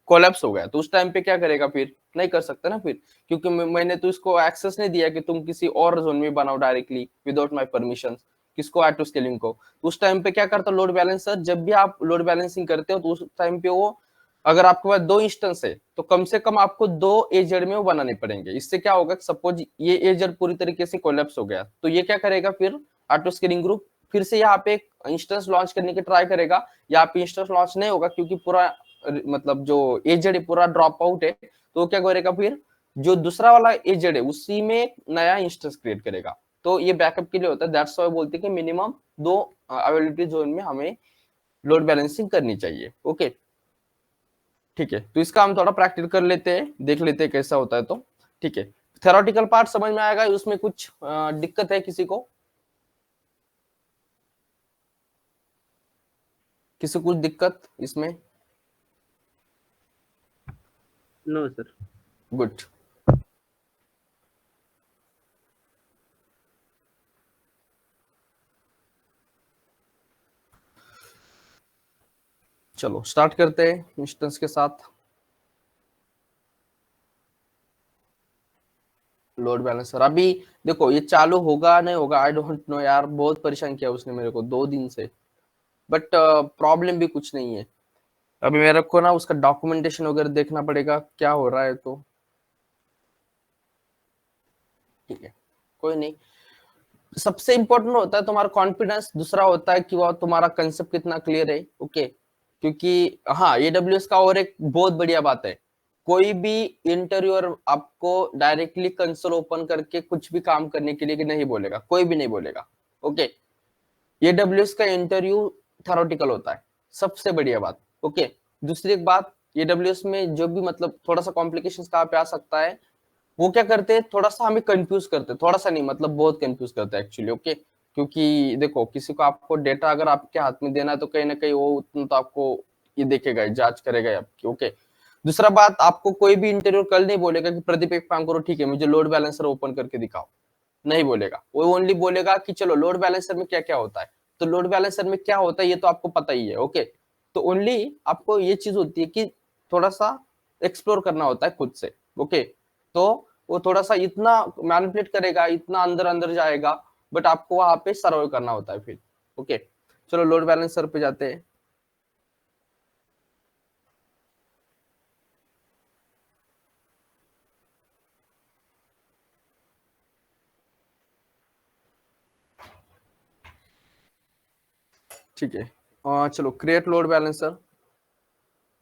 कोलैप्स हो गया, तो उस टाइम पे क्या करेगा, फिर नहीं कर सकता ना फिर, क्योंकि मैंने तो इसको एक्सेस नहीं दिया कि तुम किसी और जोन में बनाओ डायरेक्टली विदाउट माय परमिशन, किसको, ऑटो स्केलिंग को। तो उस टाइम पे क्या करता लोड बैलेंसर, जब भी आप लोड बैलेंसिंग करते हो, तो उस टाइम पे वो, अगर आपके पास 2 इंस्टेंस है, तो कम से कम आपको 2 एजेड में वो बनाने पड़ेंगे। इससे क्या होगा, सपोज ये एजेड पूरी तरीके से कोलैप्स हो गया, तो ये क्या करेगा, फिर ऑटो स्केलिंग ग्रुप फिर से यहाँ पे एक इंस्टेंस लॉन्च करने की ट्राई करेगा। यहाँ पे इंस्टेंस लॉन्च नहीं होगा, क्योंकि पूरा मतलब जो एजेड है पूरा ड्रॉप आउट है। तो क्या करेगा, फिर जो दूसरा वाला एजेड है उसी में एक नया इंस्टेंस क्रिएट करेगा। तो ये बैकअप के लिए होता है। दैट्स व्हाई बोलते हैं कि मिनिमम 2 अवेलेबिलिटी जोन में हमें लोड बैलेंसिंग करनी चाहिए। ओके, ठीक है, तो इसका हम थोड़ा प्रैक्टिस कर लेते हैं, देख लेते हैं कैसा होता है। तो ठीक है, थ्योरेटिकल पार्ट समझ में आएगा, उसमें कुछ दिक्कत है किसी को? कुछ दिक्कत इसमें? No sir. गुड। चलो स्टार्ट करते हैं इंस्टेंस के साथ। लोड बैलेंसर अभी देखो, ये चालू होगा नहीं होगा आई डोंट नो यार, बहुत परेशान किया उसने मेरे को 2 दिन से। बट प्रॉब्लम भी कुछ नहीं है। अभी मेरे को ना उसका डॉक्यूमेंटेशन वगैरह देखना पड़ेगा क्या हो रहा है। तो ठीक है, कोई नहीं। सबसे इंपॉर्टेंट होता है तुम्हारा कॉन्फिडेंस, दूसरा होता है कि वो तुम्हारा कंसेप्ट कितना क्लियर है। ओके, क्योंकि हाँ, AWS का और एक बहुत बढ़िया बात है, कोई भी इंटरव्यूअर आपको डायरेक्टली कंसोल ओपन करके कुछ भी काम करने के लिए नहीं बोलेगा, कोई भी नहीं बोलेगा। ओके, AWS का इंटरव्यू थ्योरेटिकल होता है, सबसे बढ़िया बात। ओके, दूसरी एक बात, AWS में जो भी मतलब थोड़ा सा कॉम्प्लिकेशंस कहाँ पे आ सकता है, वो क्या करते हैं, थोड़ा सा हमें कंफ्यूज करते हैं, थोड़ा सा नहीं मतलब बहुत कंफ्यूज करते हैं एक्चुअली। ओके, क्योंकि देखो किसी को आपको डेटा अगर आपके हाथ में देना है तो कहीं ना कहीं वो उतना तो आपको ये देखेगा, जांच करेगा आपकी। ओके, दूसरा बात, आपको कोई भी इंटरव्यू कल नहीं बोलेगा कि प्रदीप एक काम करो, ठीक है मुझे लोड बैलेंसर ओपन करके दिखाओ, नहीं बोलेगा। वो ओनली बोलेगा कि चलो लोड बैलेंसर में क्या क्या होता है। तो लोड बैलेंसर में क्या होता है ये तो आपको पता ही है। ओके, तो ओनली आपको ये चीज होती है कि थोड़ा सा एक्सप्लोर करना होता है खुद से। ओके, तो वो थोड़ा सा इतना मैनिपुलेट करेगा, इतना अंदर अंदर जाएगा, बट आपको वहां पे सर्वाइव करना होता है फिर। ओके, चलो लोड बैलेंसर पे जाते हैं। ठीक है, चलो क्रिएट लोड बैलेंसर।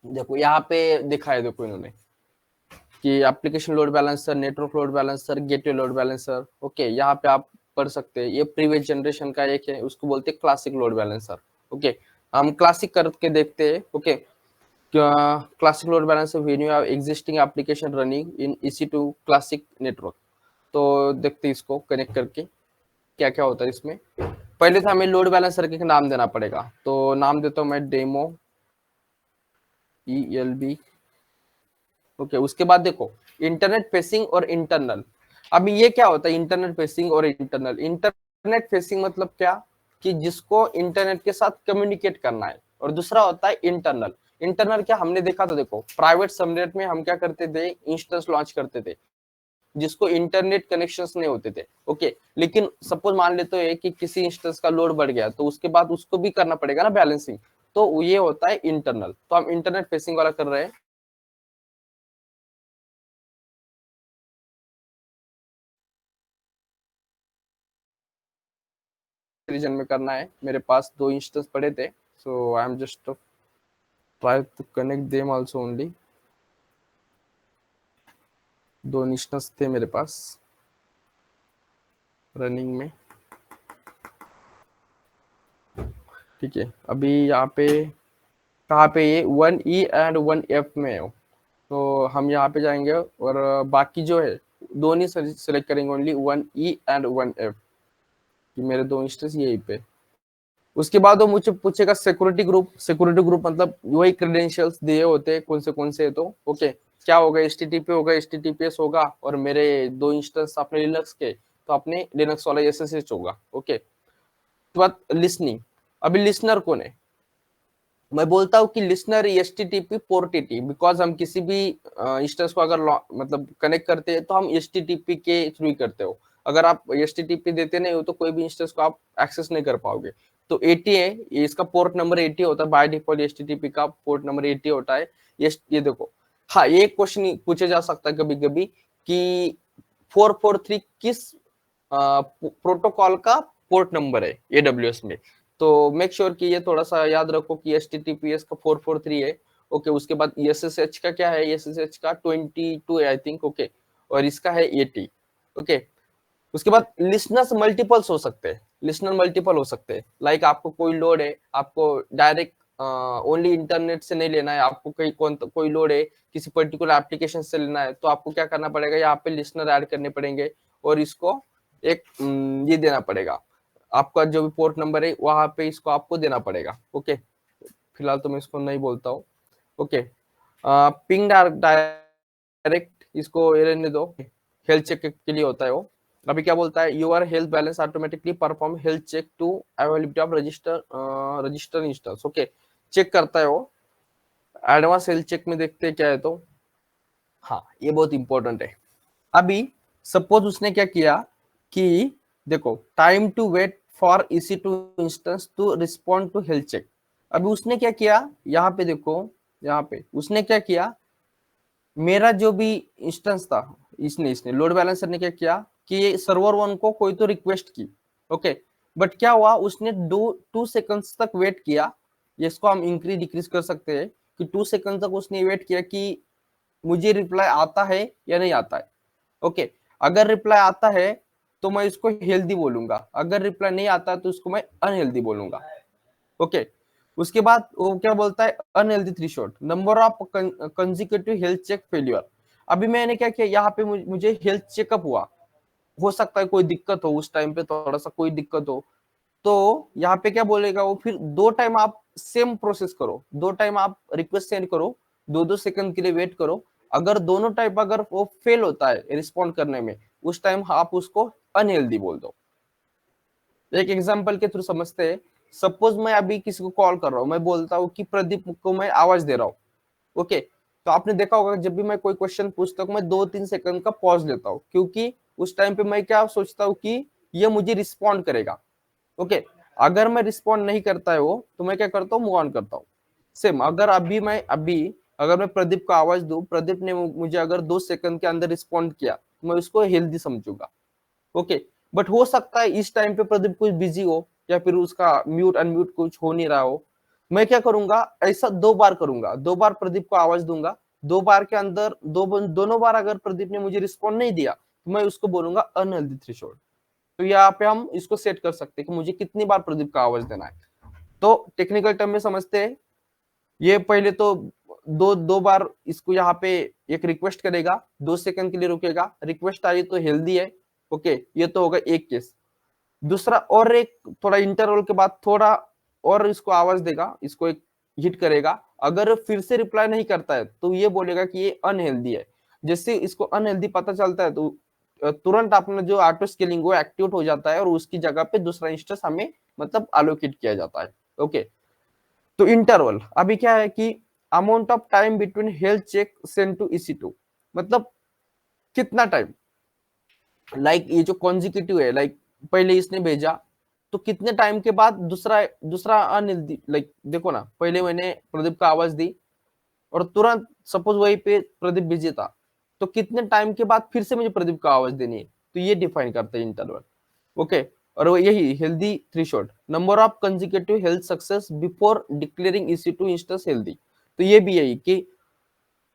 देखो यहाँ पे दिखा है, देखो इन्होंने कि application load balancer, network load balancer, gateway load balancer. Okay, यहाँ पे आप पढ़ सकते हैं, ये प्रीवियस जनरेशन का एक है, उसको बोलते हैं क्लासिक लोड बैलेंसर। ओके, हम क्लासिक करके देखते हैं। Okay, classic load balancer when you have existing application running in EC2 classic network. तो देखते हैं इसको कनेक्ट करके क्या क्या होता है इसमें। पहले तो हमें लोड बैलेंसर के नाम देना पड़ेगा, तो नाम देता हूँ मैं डेमो ELB। ओके, उसके बाद देखो इंटरनेट फेसिंग और इंटरनल। अभी ये क्या होता है इंटरनेट फेसिंग और इंटरनल? इंटरनेट फेसिंग मतलब क्या, कि जिसको इंटरनेट के साथ कम्युनिकेट करना है, और दूसरा होता है इंटरनल। इंटरनल क्या हमने देखा था, देखो प्राइवेट सबनेट में हम क्या करते थे, इंस्टेंस लॉन्च करते थे जिसको इंटरनेट कनेक्शंस नहीं होते थे। ओके, लेकिन सपोज मान लेते हैं कि किसी इंस्टेंस का लोड बढ़ गया, तो उसके बाद उसको भी करना पड़ेगा ना बैलेंसिंग, तो ये होता है इंटरनल। तो हम इंटरनेट फेसिंग वाला कर रहे हैं। रीजन में करना है, मेरे पास 2 इंस्टेंस पड़े थे, so I am just try to connect them also only. 2 instance थे मेरे पास रनिंग में। ठीक है, अभी यहाँ पे कहाँ पे, ये 1E एंड 1F में हो, तो हम यहाँ पे जाएंगे और बाकी जो है दोनों सेलेक्ट करेंगे, ओनली 1E एंड 1F कि मेरे 2 इंस्टेंस यहीं पे। उसके बाद वो मुझे पूछेगा सिक्योरिटी ग्रुप। सिक्योरिटी ग्रुप मतलब वही क्रेडेंशियल्स दिए होते हैं कौन से तो ओके, क्या होगा, HTTP होगा, HTTPS होगा, और मेरे 2 इंस्टेंस अपने लिनक्स के, तो अपने लिनक्स वाला SSH होगा। ओके, तो बात लिसनिंग। अभी लिसनर कौन है, मैं बोलता हूँ कि listener HTTP port TT, because हम किसी भी इंस्टेंस को अगर मतलब कनेक्ट करते हैं तो हम HTTP के थ्रू ही करते हो। अगर आप HTTP देते नहीं हो तो कोई भी इंस्टेंस को आप एक्सेस नहीं कर पाओगे। तो 80 है, ये इसका पोर्ट नंबर 80 होता है, बाय डिफॉल्ट HTTP का पोर्ट नंबर 80 होता है। ये देखो, हाँ ये क्वेश्चन पूछे जा सकता है कभी कभी कि 443 किस प्रोटोकॉल का पोर्ट नंबर है AWS में। तो मेक श्योर कि ये थोड़ा सा याद रखो कि HTTPS का 443 है। ओके, उसके बाद SSH का क्या है, SSH का 22 है आई थिंक। ओके, और इसका है 80। ओके, उसके बाद लिसनर्स मल्टीपल्स हो सकते हैं, लिसनर मल्टीपल हो सकते हैं। लाइक आपको कोई लोड है, आपको डायरेक्ट ओनली इंटरनेट से नहीं लेना है, आपको कोई लोड है किसी पर्टिकुलर एप्लीकेशन से लेना है, तो आपको क्या करना पड़ेगा, यहाँ पे लिसनर ऐड करने पड़ेंगे और इसको एक ये देना पड़ेगा, आपका जो भी पोर्ट नंबर है वहां पे इसको आपको देना पड़ेगा। ओके, फिलहाल तो मैं इसको नहीं बोलता हूँ। ओके, पिंग डायरेक्ट इसको रहने दो, हेल्थ चेक के लिए होता है वो। अभी क्या बोलता है, your health balance automatically perform health check to availability of register instance. Okay, check करता है वो। एडवांस हेल्थ चेक में देखते हैं क्या है, तो हाँ ये बहुत इंपॉर्टेंट है। अभी सपोज उसने क्या किया कि देखो time to wait for EC2 instance to respond to health check. अभी उसने क्या किया, यहाँ पे देखो, यहाँ पे उसने क्या किया, मेरा जो भी इंस्टेंस था, इसने लोड बैलेंसर ने क्या किया कि ये सर्वर 1 को कोई तो रिक्वेस्ट की। ओके, बट क्या हुआ, उसने 2 सेकंड्स तक वेट किया। इसको हम इंक्रीज डिक्रीज कर सकते हैं कि 2 सेकंड तक उसने वेट किया कि मुझे रिप्लाई आता है या नहीं आता है। ओके, अगर रिप्लाई आता है तो मैं इसको हेल्दी बोलूंगा, अगर रिप्लाई नहीं आता तो इसको मैं अनहेल्दी बोलूंगा। ओके, उसके बाद वो क्या बोलता है, unhealthy threshold, number of consecutive health check failure. अभी मैंने क्या किया, यहाँ पे मुझे हेल्थ चेकअप हुआ, हो सकता है कोई दिक्कत हो उस टाइम पे, थोड़ा सा कोई दिक्कत हो, तो यहाँ पे क्या बोलेगा वो, फिर 2 टाइम आप सेम प्रोसेस करो, 2 टाइम आप रिक्वेस्ट सेंड करो, 2-2 सेकंड के लिए वेट करो। अगर दोनों टाइप अगर वो फेल होता है रिस्पॉन्ड करने में, उस टाइम आप उसको अनहेल्दी बोल दो। एक एग्जांपल के थ्रू समझते हैं। सपोज मैं अभी किसी को कॉल कर रहा हूँ, मैं बोलता हूँ कि प्रदीप को मैं आवाज दे रहा हूँ, ओके। तो आपने देखा होगा जब भी मैं कोई क्वेश्चन पूछता हूँ, मैं 2-3 सेकंड का पॉज लेता हूँ, क्योंकि उस टाइम पे मैं क्या सोचता हूँ कि ये मुझे रिस्पॉन्ड करेगा, ओके। अगर मैं रिस्पॉन्ड नहीं करता है वो, तो मैं क्या करता हूँ, मूव ऑन करता हूँ। सेम अगर अगर मैं प्रदीप को आवाज दूं, प्रदीप ने मुझे अगर 2 सेकंड के अंदर रिस्पॉन्ड किया, तो मैं उसको हेल्दी समझूंगा, ओके। बट हो सकता है इस टाइम पे प्रदीप कुछ बिजी हो, या फिर उसका म्यूट अनम्यूट कुछ हो नहीं रहा हो। मैं क्या करूंगा, ऐसा 2 बार करूंगा, 2 बार प्रदीप को आवाज दूंगा, 2 बार के अंदर दोनों बार अगर प्रदीप ने मुझे रिस्पॉन्ड नहीं दिया, तो मैं उसको बोलूंगा अनहेल्दी थ्रेशोल्ड। तो यहाँ पे हम इसको सेट कर सकते हैं कि मुझे कितनी बार प्रदीप का आवाज देना है। तो टेक्निकल टर्म में समझते हैं, ये पहले तो दो बार इसको यहाँ पे एक रिक्वेस्ट करेगा, 2 सेकंड के लिए रुकेगा, रिक्वेस्ट आई तो हेल्दी है, ओके। ये तो होगा एक केस। दूसरा और एक थोड़ा इंटरवल के बाद थोड़ा और इसको आवाज देगा, इसको एक हिट करेगा, अगर फिर से रिप्लाई नहीं करता है तो ये बोलेगा कि ये अनहेल्दी है। जैसे इसको अनहेल्दी पता चलता है तो तुरंत अपना जो ऑटो स्केलिंग वो एक्टिवेट हो जाता है, और उसकी जगह पे दूसरा इंस्टेंस हमें मतलब एलोकेट किया जाता है, ओके। तो इंटरवल अभी क्या है कि amount of time between health check send to EC2, मतलब कितना टाइम, लाइक ये जो कॉन्जिक्यूटिव है, लाइक पहले इसने भेजा तो कितने टाइम के बाद दूसरा दूसरा अनहेल्दी, लाइक देखो ना, पहले मैंने प्रदीप को आवाज दी और तुरंत सपोज वही पे प्रदीप बिजी था, तो कितने टाइम के बाद फिर से मुझे प्रदीप को आवाज देनी है, तो ये डिफाइन करते हैं इंटरवल, ओके। और वो यही healthy threshold, number of consecutive health success before declaring EC2 instance healthy. तो ये भी यही कि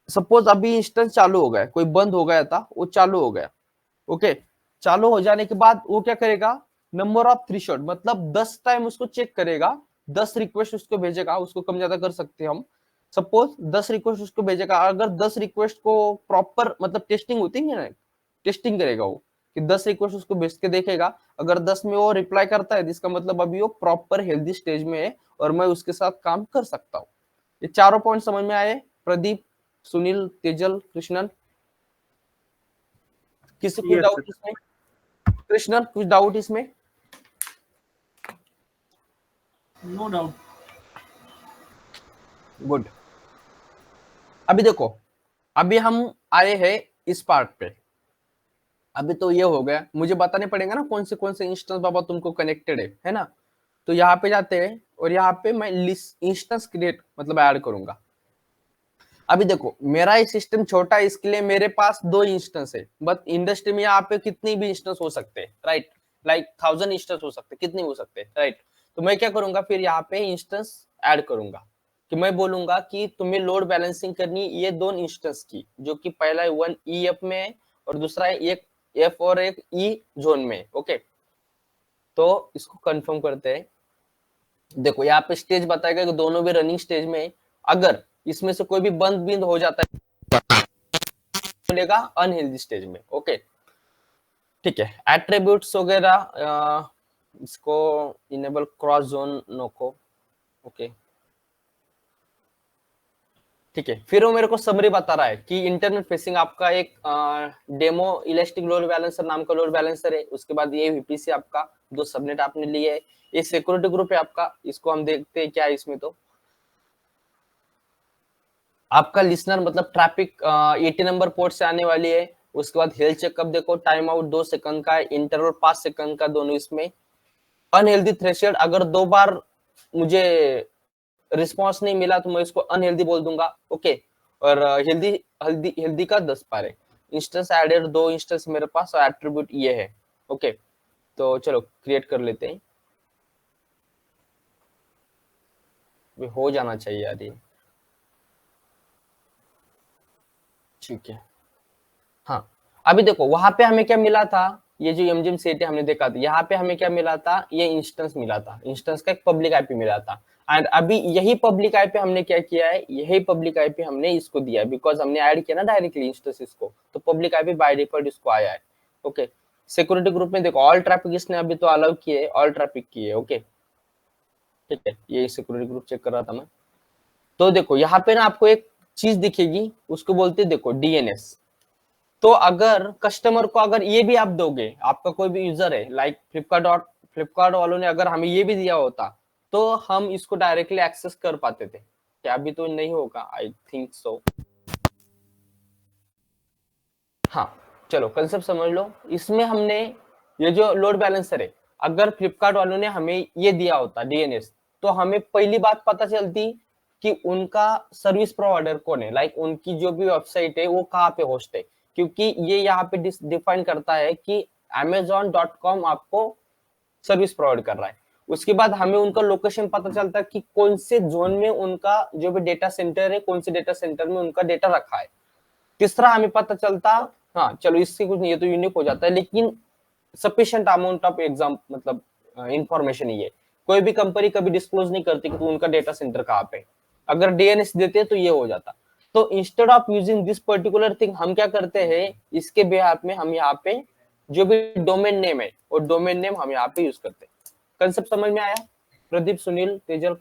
सपोज अभी इंस्टेंस चालू हो गया, कोई बंद हो गया था, वो चालू हो गया, ओके। चालू हो जाने के बाद वो क्या करेगा, नंबर ऑफ थ्रेशोल्ड मतलब 10 टाइम उसको चेक करेगा, 10 रिक्वेस्ट उसको भेजेगा, उसको कम ज्यादा कर सकते हैं हम। सपोज 10 रिक्वेस्ट उसको भेजेगा, अगर 10 रिक्वेस्ट को प्रॉपर मतलब टेस्टिंग होती है ना, टेस्टिंग करेगा वो कि 10 रिक्वेस्ट उसको भेज के देखेगा, अगर 10 में वो रिप्लाई करता है, इसका मतलब अभी वो प्रॉपर हेल्दी स्टेज में है और मैं उसके साथ काम कर सकता हूँ। ये चारों पॉइंट समझ में आए प्रदीप, सुनील, तेजल, कृष्णन? किसी कुछ यस डाउट सर। इसमें? कृष्णन कुछ डाउट इसमें? No doubt. गुड। अभी देखो, अभी हम आए हैं इस पार्ट पे। अभी तो ये हो गया, मुझे बताने पड़ेगा ना कौन से इंस्टेंस बाबा तुमको कनेक्टेड है ना। तो यहाँ पे जाते हैं और यहाँ पे मैं लिस्ट इंस्टेंस क्रिएट मतलब ऐड करूंगा। अभी देखो मेरा एक सिस्टम छोटा है, इसके लिए मेरे पास 2 इंस्टेंस है, बट इंडस्ट्री में यहाँ पे कितनी भी इंस्टेंस हो सकते हैं, राइट। लाइक 1000 इंस्टेंस हो सकते हैं, कितने हो सकते हैं, राइट। तो मैं क्या करूंगा, फिर यहाँ पे इंस्टेंस ऐड करूंगा कि मैं बोलूंगा कि तुम्हें लोड बैलेंसिंग करनी ये 2 इंस्टेंस की, जो कि पहला है 1 EF में है और दूसरा है एक F और एक E जोन में, ओके। तो इसको कंफर्म करते हैं। देखो यहाँ पे स्टेज बताएगा कि दोनों भी रनिंग स्टेज में है। अगर इसमें से कोई भी बंद हो जाता है, बोलेगा अनहेल्दी स्टेज में, ओके। ठीक है, एट्रीब्यूट्स वगैरह इसको इनेबल क्रॉस जोन नोको, ओके। ठीक है, फिर वो मेरे को समरी बता रहा है कि इंटरनेट फेसिंग आपका एक डेमो इलास्टिक लोड बैलेंसर नाम का लोड बैलेंसर है, उसके बाद ये VPC आपका 2 सबनेट आपने लिए है, ये सिक्योरिटी ग्रुप है आपका, इसको हम देखते हैं क्या है इसमें। तो आपका लिसनर मतलब ट्रैफिक 80 नंबर पोर्ट से आने वाली है। उसके बाद हेल्थ चेकअप देखो, टाइम आउट 2 सेकंड का है, इंटरवल 5 सेकंड का, दोनों इसमें। अनहेल्दी थ्रेशोल्ड अगर 2 बार मुझे रिस्पांस नहीं मिला तो मैं इसको अनहेल्दी बोल दूंगा, ओके। और हेल्दी हेल्दी हेल्दी का 10 बार है। इंस्टेंस एडेड 2 इंस्टेंस मेरे पास और एट्रीब्यूट ये है, ओके। तो चलो क्रिएट कर लेते हैं, हो जाना चाहिए यार ये, ठीक है। हाँ, अभी देखो वहां पे हमें क्या मिला था, ये जो MGM सेट हमने देखा था, यहाँ पे हमें क्या मिला था, ये इंस्टेंस मिला था, इंस्टेंस का एक पब्लिक आईपी मिला था। एंड अभी यही पब्लिक आईपी हमने क्या किया है, यही पब्लिक आईपी हमने इसको दिया है, बिकॉज हमने ऐड किया ना डायरेक्टली इंस्टेंस इसको, तो पब्लिक आईपी बाय डिफॉल्ट इसको आया है, ओके। सिक्योरिटी ग्रुप में देखो ऑल ट्रैफिक इसने अभी तो अलाउ किए, ऑल ट्रैफिक किए, ओके ठीक है, ये सिक्योरिटी ग्रुप चेक कर रहा था मैं। तो देखो यहाँ पे ना आपको एक चीज दिखेगी, उसको बोलते हैं देखो डीएनएस। तो अगर कस्टमर को अगर ये भी आप दोगे, आपका कोई भी यूजर है लाइक फ्लिपकार्ट वालों ने अगर हमें ये भी दिया होता तो हम इसको डायरेक्टली एक्सेस कर पाते थे। क्या अभी तो नहीं होगा, आई थिंक सो। हाँ चलो कंसेप्ट समझ लो। इसमें हमने ये जो लोड बैलेंसर है, अगर फ्लिपकार्ट वालों ने हमें ये दिया होता डीएनएस, तो हमें पहली बात पता चलती कि उनका सर्विस प्रोवाइडर कौन है, लाइक उनकी जो भी वेबसाइट है वो कहाँ पे होस्ट है, क्योंकि ये यहाँ पे डिफाइन करता है कि amazon.com आपको सर्विस प्रोवाइड कर रहा है। उसके बाद हमें उनका लोकेशन पता चलता है कि कौन से जोन में उनका जो भी डेटा सेंटर है, कौन से डेटा सेंटर में उनका डेटा रखा है। तीसरा हमें पता चलता, हाँ चलो इससे कुछ नहीं, ये तो यूनिक हो जाता है, लेकिन सफिशिएंट अमाउंट ऑफ एग्जाम मतलब इंफॉर्मेशन ही है। कोई भी कंपनी कभी डिस्क्लोज नहीं करती कि उनका डेटा सेंटर कहाँ पे, अगर डीएनएस देते तो ये हो जाता। तो instead of using this particular thing, हम क्या करते हैं, इसके बिहाफ में हम यहाँ पे जो भी डोमेन नेम है वो डोमेन नेम हम यहाँ पे यूज करते हैं। कंसेप्ट समझ में आया प्रदीप, सुनील, तेजल?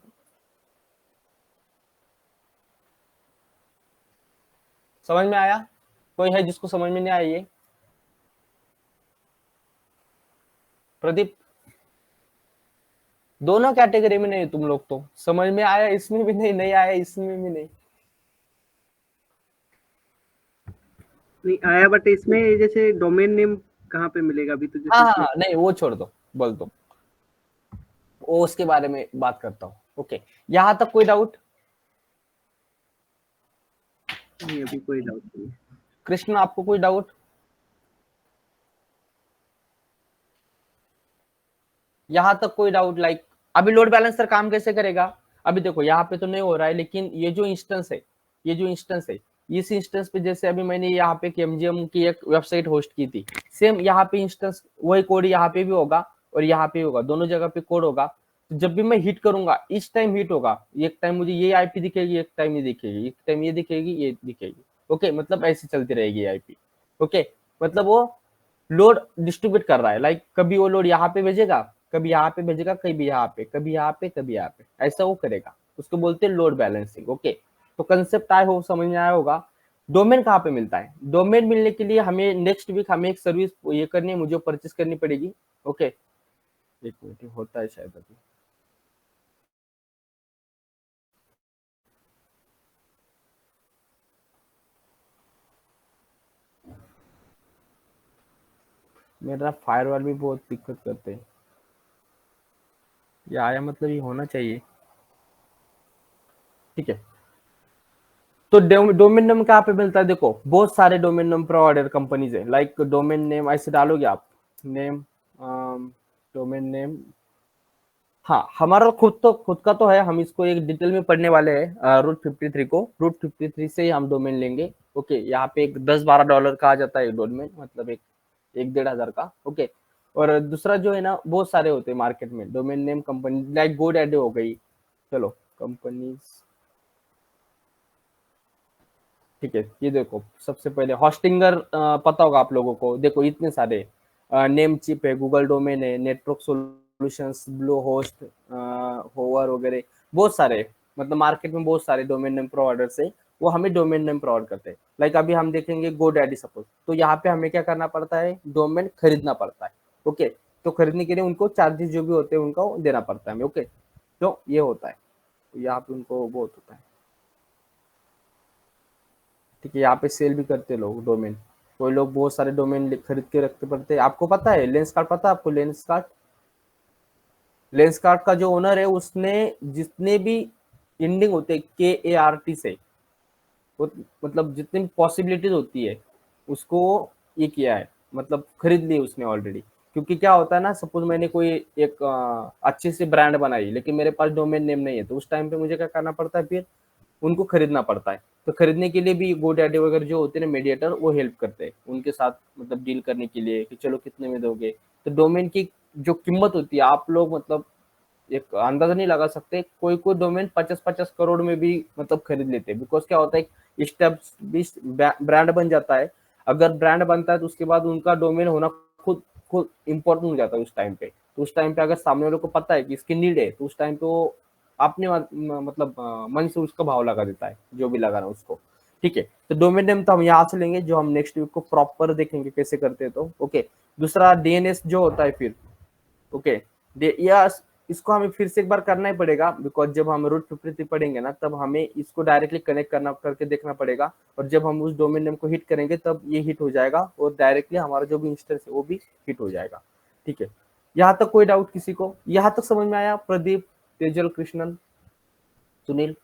समझ में आया? कोई है जिसको समझ में नहीं आया ये? प्रदीप, दोनों कैटेगरी में नहीं तुम लोग तो, समझ में आया इसमें भी नहीं, नहीं आया इसमें भी नहीं। नहीं आया, बट इसमें जैसे डोमेन नेम कहाँ पे मिलेगा अभी तो? हाँ हाँ नहीं वो छोड़ दो, बोल दो, वो उसके बारे में बात करता हूँ। ओके, यहाँ तक कोई डाउट? नहीं, अभी कोई डाउट नहीं। कृष्ण आपको कोई डाउट? यहाँ तक कोई डाउट? लाइक अभी लोड बैलेंसर काम कैसे करेगा? अभी देखो यहाँ पे तो नहीं हो रहा है, लेकिन ये जो इंस्टेंस है, ये जो इंस्टेंस है, इस इंस्टेंस पे जैसे अभी मैंने यहाँ पे एमजीएम की एक वेबसाइट होस्ट की थी, सेम यहाँ पे इंस्टेंस वही कोड यहाँ पे भी होगा और यहाँ पे होगा, दोनों जगह पे कोड होगा। तो जब भी मैं हिट करूंगा, इस टाइम हिट होगा, एक टाइम मुझे ये आईपी दिखेगी, एक टाइम ये दिखेगी, एक टाइम ये दिखेगी, ये दिखेगी। ओके, मतलब ऐसे चलती रहेगी आईपी। ओके, मतलब वो लोड डिस्ट्रीब्यूट कर रहा है, लाइक कभी वो लोड यहाँ पे भेजेगा, कभी यहाँ पे भेजेगा, कभी यहाँ पे, कभी यहाँ पे, कभी यहाँ पे, ऐसा वो करेगा। उसको बोलते हैं लोड बैलेंसिंग। ओके, तो कंसेप्ट आए हो, समझ में आया होगा। डोमेन कहाँ पे मिलता है? डोमेन मिलने के लिए हमें नेक्स्ट वीक हमें एक सर्विस ये करनी है, मुझे परचेस करनी पड़ेगी। ओके, एक मिनट होता है शायद अभी। मेरा फायरवॉल भी बहुत दिक्कत करते हैं। ये आया मतलब ये होना चाहिए, ठीक है। तो डोमेन नेम कहाँ पे मिलता है? देखो बहुत सारे डोमेन नेम प्रोवाइडर कंपनीज है, लाइक डोमेन नेम ऐसे डालोगे आप, नेम डोमेन नेम, हाँ हमारा खुद का तो है, हम इसको एक डिटेल में पढ़ने वाले हैं रूट 53 को, रूट 53 से ही हम डोमेन लेंगे। ओके, यहाँ पे एक $10-12 का आ जाता है डोमेन, मतलब एक 1-1.5 का। ओके, और दूसरा जो है ना, बहुत सारे होते हैं मार्केट में domain name company, like GoDaddy हो गई, चलो कंपनीज, ठीक है। ये देखो सबसे पहले हॉस्टिंगर पता होगा आप लोगों को, देखो इतने सारे नेम चिप है, गूगल डोमेन है, Network Solutions, Bluehost, Hover वगैरह, बहुत सारे, मतलब मार्केट में बहुत सारे डोमेन नेम प्रोवाइडर्स है, वो हमें डोमेन नेम प्रोवाइड करते हैं। लाइक अभी हम देखेंगे गोडैडी सपोज, तो यहाँ पे हमें क्या करना पड़ता है, डोमेन खरीदना पड़ता है। ओके, तो खरीदने के लिए उनको चार्जेस जो भी होते हैं उनको देना पड़ता है हमें। ओके, तो ये होता है, तो यहाँ पे उनको बहुत होता है, ठीक है। यहाँ पे सेल भी करते लोग डोमेन, कोई लोग बहुत सारे डोमेन खरीद के रखते पड़ते हैं। आपको पता है लेंस कार्ड, पता है आपको लेंस कार्ड? लेंस कार्ड का जो ओनर है उसने जितने भी एंडिंग होते हैं KART से, वो मतलब जितनी पॉसिबिलिटीज होती है उसको ये किया है, मतलब खरीद ली उसने ऑलरेडी। क्योंकि क्या होता है ना, सपोज मैंने कोई एक अच्छी सी ब्रांड बनाई, लेकिन मेरे पास डोमेन नेम नहीं है, तो उस टाइम पे मुझे क्या करना पड़ता है, फिर उनको खरीदना पड़ता है। तो खरीदने के लिए भी गोडैडी वगैरह जो होते हैं ना मीडिएटर, वो हेल्प करते हैं उनके साथ, मतलब डील करने के लिए कि चलो कितने में दोगे। तो डोमेन की जो कीमत होती है, आप लोग मतलब एक अंदाजा नहीं लगा सकते, कोई कोई डोमेन 50-50 करोड़ में भी मतलब खरीद लेते हैं। बिकॉज क्या होता है, स्टेप ब्रांड बन जाता है। अगर ब्रांड बनता है तो उसके बाद उनका डोमेन होना खुद को इम्पोर्टेंट हो जाता है उस टाइम पे। तो उस टाइम पे अगर सामने वाले को पता है कि इसकी नीड है, तो उस टाइम पे वो अपने मतलब मन से उसका भाव लगा देता है, जो भी लगाना उसको। ठीक है, तो डोमेन नेम तो हम यहाँ से लेंगे, जो हम नेक्स्ट वीक को प्रॉपर देखेंगे कैसे करते हैं। तो ओके, दूसरा डीएनएस जो होता है फिर, ओके, या इसको हमें फिर से एक बार करना ही पड़ेगा, बिकॉज जब हम रूट 53 पढ़ेंगे ना, तब हमें इसको डायरेक्टली कनेक्ट करना करके देखना पड़ेगा, और जब हम उस डोमेन नेम को हिट करेंगे तब ये हिट हो जाएगा, और डायरेक्टली हमारा जो भी इंस्टेंस है वो भी हिट हो जाएगा। ठीक है, यहाँ तक कोई डाउट किसी को? यहाँ तक समझ में आया? प्रदीप, तेजल, कृष्णन, सुनील?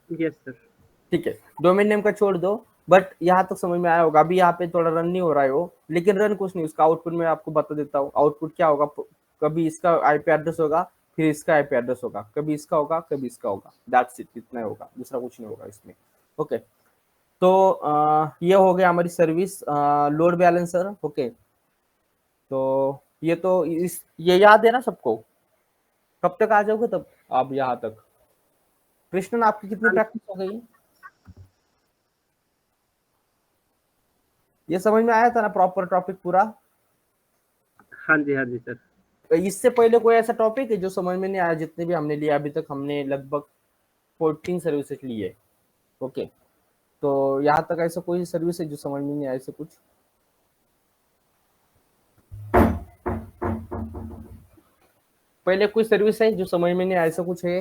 Yes sir. ठीक है, डोमेन नेम का छोड़ दो, बट यहाँ तक समझ में आया होगा। अभी यहाँ पे थोड़ा रन नहीं हो रहा है वो, लेकिन रन कुछ नहीं, उसका आउटपुट मैं आपको बता देता हूँ। आउटपुट क्या होगा, कभी इसका आईपी एड्रेस होगा, फिर इसका आईपी एड्रेस होगा, कभी इसका होगा, कभी इसका होगा, दैट्स इट, इतना होगा, दूसरा कुछ नहीं होगा इसमें। ओके, तो ये हो गया हमारी सर्विस लोड बैलेंसर। ओके, तो ये तो ये याद है ना सबको? कब तक आ जाओगे तब आप यहाँ तक? कृष्णन, आपकी कितनी प्रैक्टिस हो गई? ये समझ में आया था ना प्रॉपर टॉपिक पूरा? हाँ जी सर। इससे पहले कोई ऐसा टॉपिक है जो समझ में नहीं आया? जितने भी हमने लिया अभी तक, हमने लगभग 14 सर्विसेज ली है। ओके, तो यहाँ तक ऐसा कोई सर्विस है जो समझ में नहीं आया ऐसे कुछ? पहले कोई सर्विस है जो समझ में नहीं आया ऐसा कुछ है?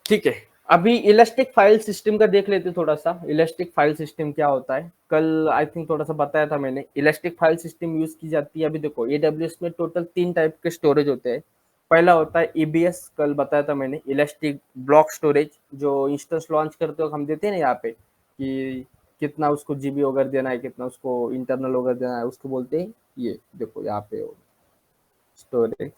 ठीक है, अभी इलास्टिक फाइल सिस्टम का देख लेते थोड़ा सा। इलास्टिक फाइल सिस्टम क्या होता है? कल आई थिंक थोड़ा सा बताया था मैंने। इलास्टिक फाइल सिस्टम यूज की जाती है। अभी देखो, एडब्ल्यूएस में टोटल 3 टाइप के स्टोरेज होते हैं। पहला होता है ईबीएस, कल बताया था मैंने, इलास्टिक ब्लॉक स्टोरेज, जो इंस्टेंस लॉन्च करते वक्त हम देते हैं ना यहाँ पे, कि कितना उसको जीबी वगैरह देना है, कितना उसको इंटरनल वगैरह देना है, उसको बोलते हैं ये देखो यहाँ पे स्टोरेज।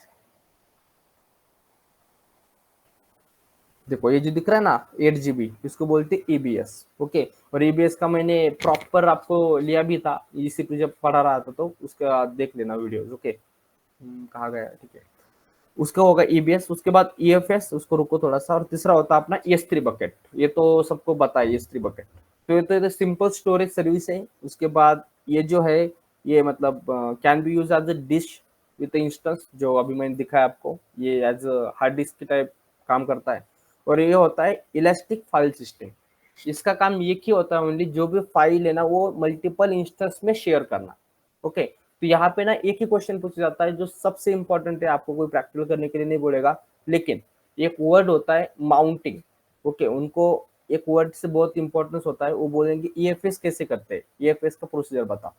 देखो ये जो दिख रहा है ना 8 GB, इसको बोलते हैं ईबीएस। ओके, और ईबीएस का मैंने प्रॉपर आपको लिया भी था इसी पे जब पढ़ा रहा था, तो उसका देख लेना वीडियोस। ओके, कहाँ गया? ठीक है, उसका होगा ईबीएस। उसके बाद ईएफएस, उसको रुको थोड़ा सा, और तीसरा होता है अपना ES3 बकेट। ये तो सबको पता है ES3 बकेट। तो ये तो सिंपल स्टोरेज सर्विस है। उसके बाद ये जो है, ये मतलब can be use as a disk with instance, जो अभी मैंने दिखाया आपको, ये एज अ हार्ड डिस्क की टाइप काम करता है। और ये होता है इलास्टिक फाइल सिस्टम। इसका काम ये की होता है, ओनली जो भी फाइल है ना वो मल्टीपल इंस्टेंस में शेयर करना। ओके, तो यहाँ पे ना एक ही क्वेश्चन पूछा जाता है जो सबसे इंपॉर्टेंट है, आपको कोई प्रैक्टिकल करने के लिए नहीं बोलेगा, लेकिन एक वर्ड होता है माउंटिंग। ओके, उनको एक वर्ड से बहुत इंपॉर्टेंस होता है, वो बोलेंगे ईएफएस कैसे करते हैं, ईएफएस का प्रोसीजर बता।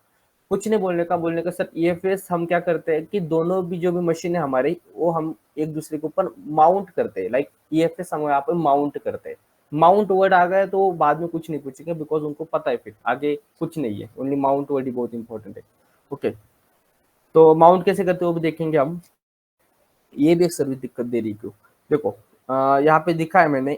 कुछ नहीं बोलने का, बोलने का सर ईएफएस हम क्या करते हैं कि दोनों भी जो भी मशीन है हमारी, वो हम एक दूसरे के ऊपर माउंट करते हैं। लाइक ईएफएस हम यहाँ पे माउंट करते हैं। माउंट वर्ड आ गया तो बाद में कुछ नहीं पूछेंगे, बिकॉज उनको पता है फिर आगे कुछ नहीं है, ओनली माउंट वर्ड ही बहुत इंपॉर्टेंट है। ओके, तो माउंट कैसे करते हो वो भी देखेंगे हम। ये भी एक सर्विस दिक्कत दे रही क्यों? देखो यहाँ पे दिखा है मैंने,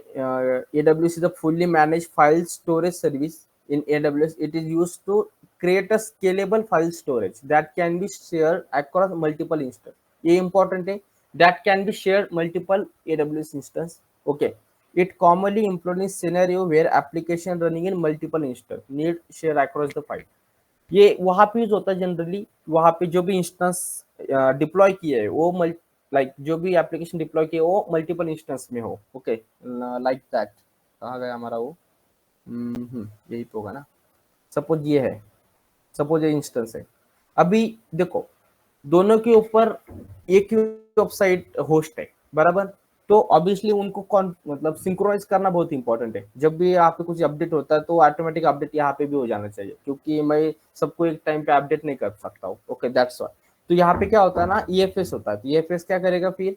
AWS is a fully managed file storage service. In AWS it is used to create a scalable file storage that can be shared across multiple instances. ये important है, that can be shared multiple AWS instance. Okay, it commonly employs scenario where application running in multiple instance need share across the file. ये वहां पे use होता है generally, वहां पे जो भी इंस्टेंस डिप्लॉय किए है वो लाइक जो भी एप्लीकेशन डिप्लॉय किए वो मल्टीपल इंस्टेंस में हो। Okay, like that. कहाँ गया हमारा वो? यही तो होगा ना। सपोज ये है, सपोज ये इंस्टेंस है। अभी देखो, दोनों के ऊपर एक ही वेबसाइट होस्ट है, बराबर? तो ऑब्वियसली उनको कौन मतलब सिंक्रोनाइज करना बहुत इंपॉर्टेंट है। जब भी यहाँ पे कुछ अपडेट होता है तो ऑटोमेटिक अपडेट यहाँ पे भी हो जाना चाहिए, क्योंकि मैं सबको एक टाइम पे अपडेट नहीं कर सकता हूँ। Okay, that's why. तो यहाँ पे क्या होता है ना, ईएफएस होता है। तो ईएफएस क्या करेगा फिर,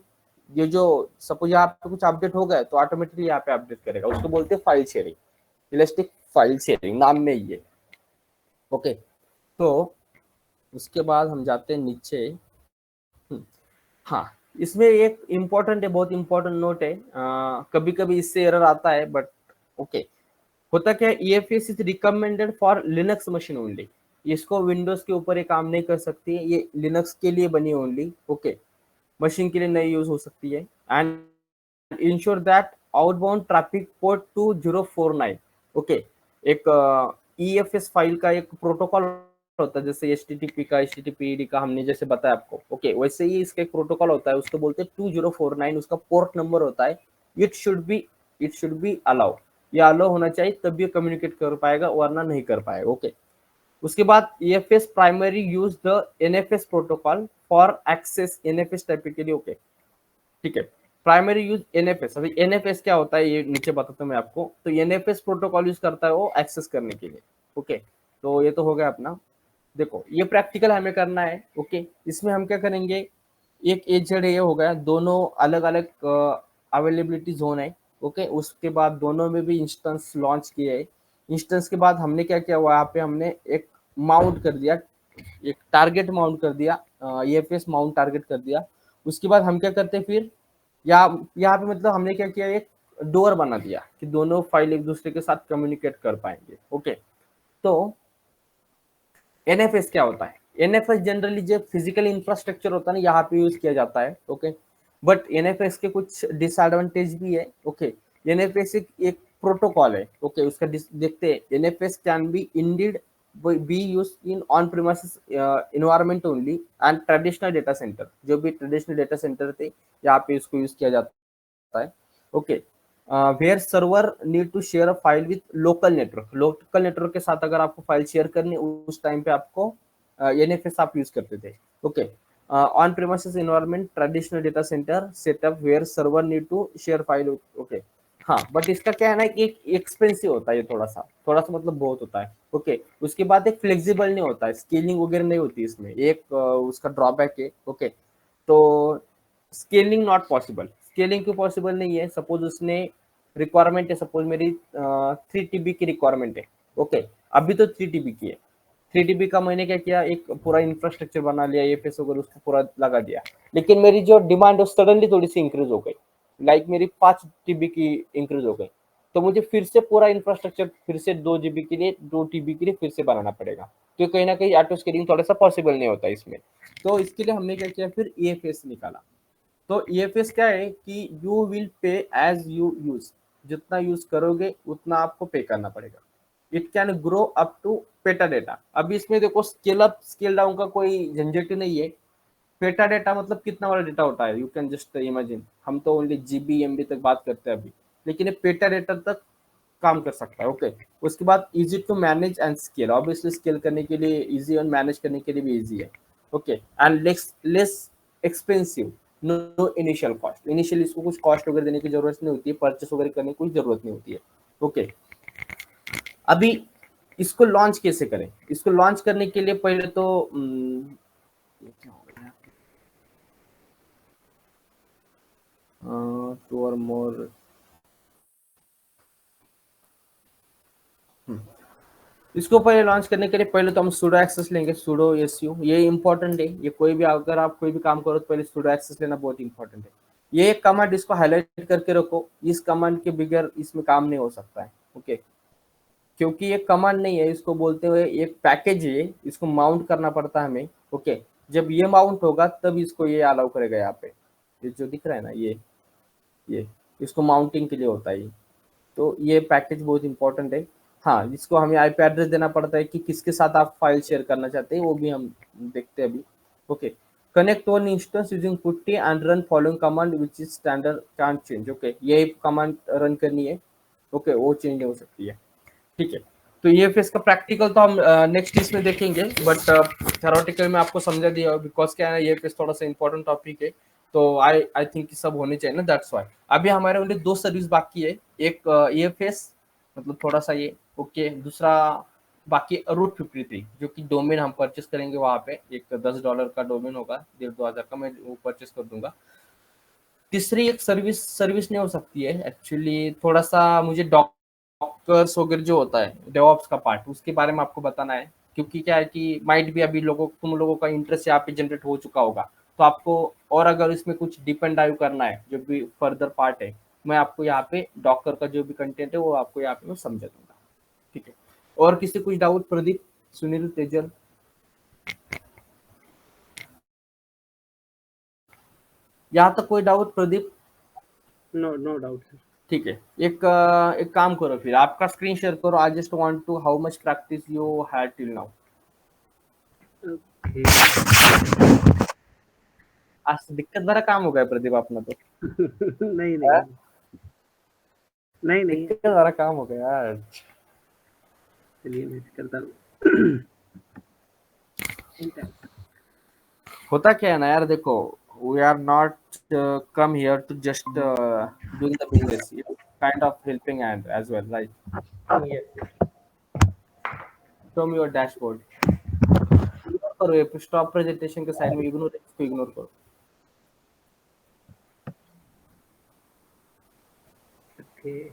ये जो सपोज यहाँ पे कुछ अपडेट हो गया तो ऑटोमेटिकली यहाँ पे अपडेट करेगा। उसको बोलते हैं file sharing, elastic file sharing नाम में ही है। ओके, तो उसके बाद हम जाते हैं नीचे। हाँ, इसमें एक इम्पोर्टेंट है, बहुत इंपॉर्टेंट नोट है। कभी कभी इससे एरर आता है, बट ओके। होता क्या है, EFS is recommended for Linux machine only. इसको विंडोज के ऊपर ये काम नहीं कर सकती, ये लिनक्स के लिए बनी ओनली। ओके, मशीन के लिए नहीं यूज हो सकती है। And ensure that outbound traffic port 2049, okay, एक EFS फाइल का एक प्रोटोकॉल होता है, जैसे HTTP का HTTPD का हमने जैसे बताया आपको, ओके वैसे ही इसका एक प्रोटोकॉल होता है, उसको बोलते हैं 2049, उसका पोर्ट नंबर होता है। इट शुड बी अलाउ, ये अलाउ होना चाहिए तब ये कम्युनिकेट कर पाएगा, वरना नहीं कर पाएगा। ओके उसके बाद EFS primary use the NFS protocol for access, NFS typically, okay ठीक है। प्राइमरी यूज NFS, अभी NFS क्या होता है ये नीचे बताता हूँ मैं आपको। तो NFS प्रोटोकॉल यूज करता है वो एक्सेस करने के लिए। ओके तो ये तो हो गया अपना। देखो ये प्रैक्टिकल हमें करना है। ओके इसमें हम क्या करेंगे, एक एजेड ये हो गया, दोनों अलग अलग अवेलेबिलिटी जोन है। ओके उसके बाद दोनों में भी इंस्टेंस लॉन्च किए है। इंस्टेंस के बाद हमने क्या किया, वहाँ पे हमने एक माउंट कर दिया, एक टारगेट माउंट कर दिया, EFS माउंट टारगेट कर दिया। उसके बाद हम क्या करते हैं फिर, यहाँ पे मतलब हमने क्या किया, एक डोर बना दिया कि दोनों फाइल एक दूसरे के साथ कम्युनिकेट कर पाएंगे। ओके तो NFS क्या होता है, NFS जनरली जो फिजिकल इंफ्रास्ट्रक्चर होता है ना, यहाँ पे यूज किया जाता है। ओके बट NFS के कुछ डिसएडवांटेज भी है। ओके NFS एक प्रोटोकॉल है। ओके उसका देखते हैं, NFS can be Indeed B use in on premises environment only and traditional data centre, जो भी ट्रेडिशनल डेटा सेंटर थे यहाँ पे इसको यूज किया जाता है। Okay where server need to share a file with local network के साथ अगर आपको फाइल शेयर करनी, उस टाइम पे आपको NFS आप यूज करते थे। Okay on premises environment traditional data center setup where server need to share file. Okay हाँ बट इसका क्या है ना कि एक्सपेंसिव होता है ये, थोड़ा सा मतलब बहुत होता है। ओके उसके बाद एक फ्लेक्सिबल नहीं होता है, स्केलिंग वगैरह नहीं होती इसमें, एक उसका ड्रॉबैक है। ओके तो स्केलिंग नॉट पॉसिबल, स्केलिंग क्यों पॉसिबल नहीं है, सपोज उसने रिक्वायरमेंट है, सपोज मेरी 3 TB की रिक्वायरमेंट है। ओके अभी तो 3 TB की है, 3 TB का मैंने क्या किया, एक पूरा इंफ्रास्ट्रक्चर बना लिया, ये पैसे वगैरह उसको पूरा लगा दिया, लेकिन मेरी जो डिमांड है सडनली थोड़ी सी इंक्रीज हो गई, लाइक मेरी 5 TB की इंक्रीज हो गई, तो मुझे फिर से पूरा इंफ्रास्ट्रक्चर फिर से 2 GB के लिए 2 TB के लिए फिर से बनाना पड़ेगा। तो कहीं ना कहीं ऑटो स्केलिंग थोड़ा सा पॉसिबल नहीं होता इसमें। तो इसके लिए हमने क्या किया, फिर EFS निकाला। तो EFS क्या है कि you will pay as you use, जितना यूज करोगे उतना आपको पे करना पड़ेगा। It can grow up to peta data. अभी इसमें देखो स्केल अप स्केल डाउन का कोई झंझट नहीं है। पेटा डेटा मतलब कितना बड़ा डेटा होता है, यू कैन जस्ट इमेजिन, हम तो ओनली GB MB तक बात करते हैं अभी, लेकिन ये पेटा डेटा तक काम कर सकता है। ओके उसके बाद easy to manage and scale, obviously scale करने के लिए इजी और मैनेज करने के लिए भी इजी है। Okay and less expensive, no initial cost, initially इसको कुछ कॉस्ट वगैरह देने की जरूरत नहीं होती है, परचेस वगैरह करने की कोई जरूरत नहीं होती है। ओके अभी इसको लॉन्च कैसे करें, इसको लॉन्च करने के लिए पहले तो ये क्या हो गया, टू और मोर, इसको पहले लॉन्च करने के लिए पहले तो हम sudo एक्सेस लेंगे, sudo su, ये इंपॉर्टेंट है, ये कोई भी अगर आप कोई भी काम करो तो पहले sudo एक्सेस लेना बहुत इंपॉर्टेंट है। ये एक कमांड, इसको हाईलाइट करके रखो, इस कमांड के बगैर इसमें काम नहीं हो सकता है। ओके क्योंकि ये कमांड नहीं है, इसको बोलते हुए एक पैकेज है, इसको माउंट करना पड़ता है हमें। ओके जब ये माउंट होगा तब इसको ये अलाउ करेगा। यहाँ पे ये जो दिख रहा है ना, ये इसको माउंटिंग के लिए होता है। तो ये पैकेज बहुत इंपॉर्टेंट है। हाँ जिसको हमें IP एड्रेस देना पड़ता है कि किसके साथ आप फाइल शेयर करना चाहते हैं, वो भी हम देखते हैं अभी। Okay connect one instance using putty and run following command which is standard can change. Okay ये कमांड रन करनी है। ओके वो चेंज हो सकती है। ठीक है तो EFS का प्रैक्टिकल तो हम नेक्स्ट इसमें देखेंगे, बट थ्योरेटिकल में आपको समझा दिया, बिकॉज क्या है ना EFS थोड़ा सा इंपॉर्टेंट टॉपिक है, तो आई थिंक सब होने चाहिए ना, दैट्स व्हाई। अभी हमारे ओनली 2 सर्विस बाकी है, एक EFS मतलब थोड़ा सा ये, ओके दूसरा बाकी Route 53 जो कि डोमेन हम परचेस करेंगे, वहाँ पे एक $10 का डोमेन होगा, 1,500 का मैं वो परचेस कर दूंगा। तीसरी एक सर्विस नहीं हो सकती है एक्चुअली, थोड़ा सा मुझे डॉकर्स वगैरह जो होता है डेवऑप्स का पार्ट, उसके बारे में आपको बताना है, क्योंकि क्या है कि माइट भी अभी तुम लोगों का इंटरेस्ट यहाँ पे जनरेट हो चुका होगा, तो आपको और अगर इसमें कुछ डीप एंड डाइव करना है जो भी फर्दर पार्ट है, मैं आपको यहाँ पे डॉकर का जो भी कंटेंट है वो आपको यहाँ पे मैं समझा दूंगा। ठीक है और किसी कुछ डाउट, प्रदीप, सुनील, तेजल, यहाँ तक कोई doubt Pradeep? No doubt sir. ठीक है, एक काम करो, फिर आपका स्क्रीन शेयर करो. I just want to how much practice you had till now. Okay. आज दिक्कत भरा काम हो गया प्रदीप अपना तो. नहीं नहीं नहीं नहीं, दिक्कत भरा काम हो गया यार. चलिए मैं करता हूँ. होता क्या है ना यार, देखो, we are not come here to just doing the business, kind of helping hand as well, right? Show me your dashboard. करो ये स्टॉप प्रेजेंटेशन के साइड में, इग्नोर, इसको इग्नोर करो. ओके.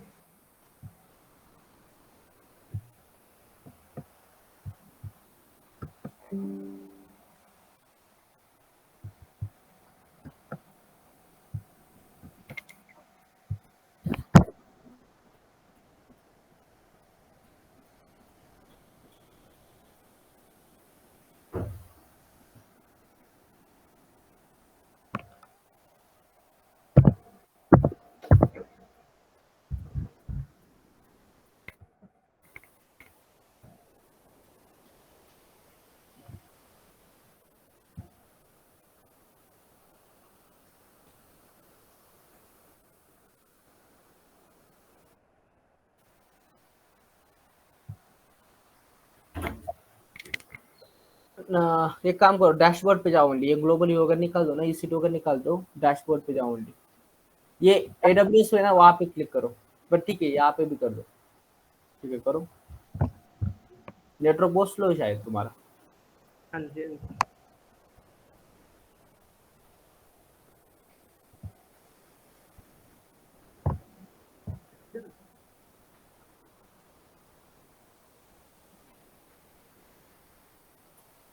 एक काम करो, डैशबोर्ड पे जाओ ओनली. ये ग्लोबल योगर निकाल दो ना, ईसी टोकर निकाल दो, डैशबोर्ड पे जाओ ओनली. ये AWS है ना, वहां पे क्लिक करो. बट ठीक है, यहाँ पे भी कर दो. ठीक है, करो. नेटवर्क बहुत स्लो है शायद तुम्हारा. हाँ जी, हाँ जी.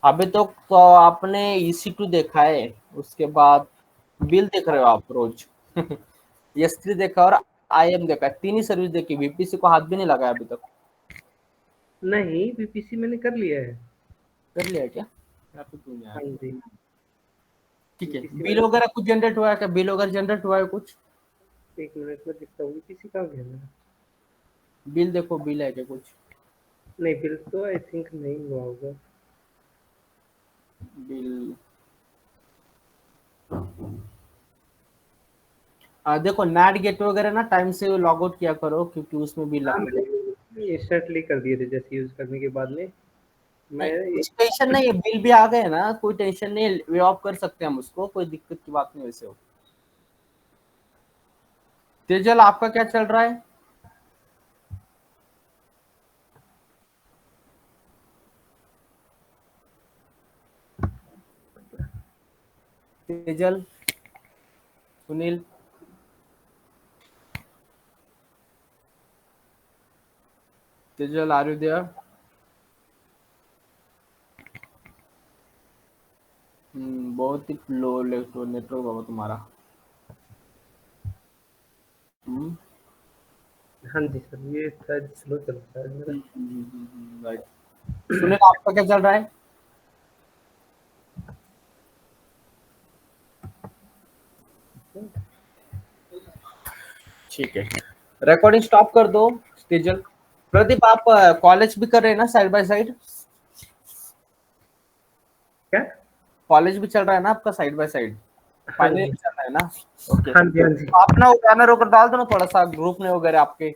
अभी तो आपने EC2 देखा है, उसके बाद बिल देख रहे हो आप रोज. S3 देखा और IM देखा, तीन ही सर्विस देखी. VPC को हाथ भी नहीं लगाया अभी तक. नहीं, बीपीसी मैंने कर लिया है. कर लिया है क्या? यहाँ पे क्यों नहीं हाँ आया? जी. ठीक है, बीपीसी बिल वगैरह कुछ जनरेट हुआ है क्या? बिल वगैरह जनरेट हुआ है कुछ? एक मिनट में दिखता हूँ. बीपीसी कहाँ गया मेरा? बिल देखो, बिल है क्या कुछ? नहीं, बिल तो आई थिंक नहीं हुआ होगा. बिल देखो, NAT गेट वगैरह ना टाइम से लॉग आउट किया करो, क्योंकि उसमें बिल हाँ, लगेगा. मैंने इंस्टेंटली कर दिए थे जैसे यूज करने के बाद में. मैं कुछ टेंशन नहीं है, बिल भी आ गए ना, कोई टेंशन नहीं, वे ऑफ कर सकते हैं हम उसको, कोई दिक्कत की बात नहीं वैसे हो. तेजल, आपका क्या चल रहा है? Tejal, Sunil, Tejal, are you there? बहुत ही लो नेटवर्क होगा तुम्हारा. हाँ जी सर, ये शायद स्लो चल रहा है मेरा. राइट. सुनील, आपका क्या चल रहा है? ठीक है, रिकॉर्डिंग स्टॉप कर दो. तेजल, प्रदीप, आप कॉलेज भी कर रहे हैं ना साइड बाय साइड? क्या? कॉलेज भी चल रहा है ना आपका साइड बाय साइड? हाँ फाइनल जी. चल रहा है ना? ओके. हाँ जी, हाँ जी. आप ना वो बैनर वगैरह डाल दो ना थोड़ा सा ग्रुप में वगैरह आपके.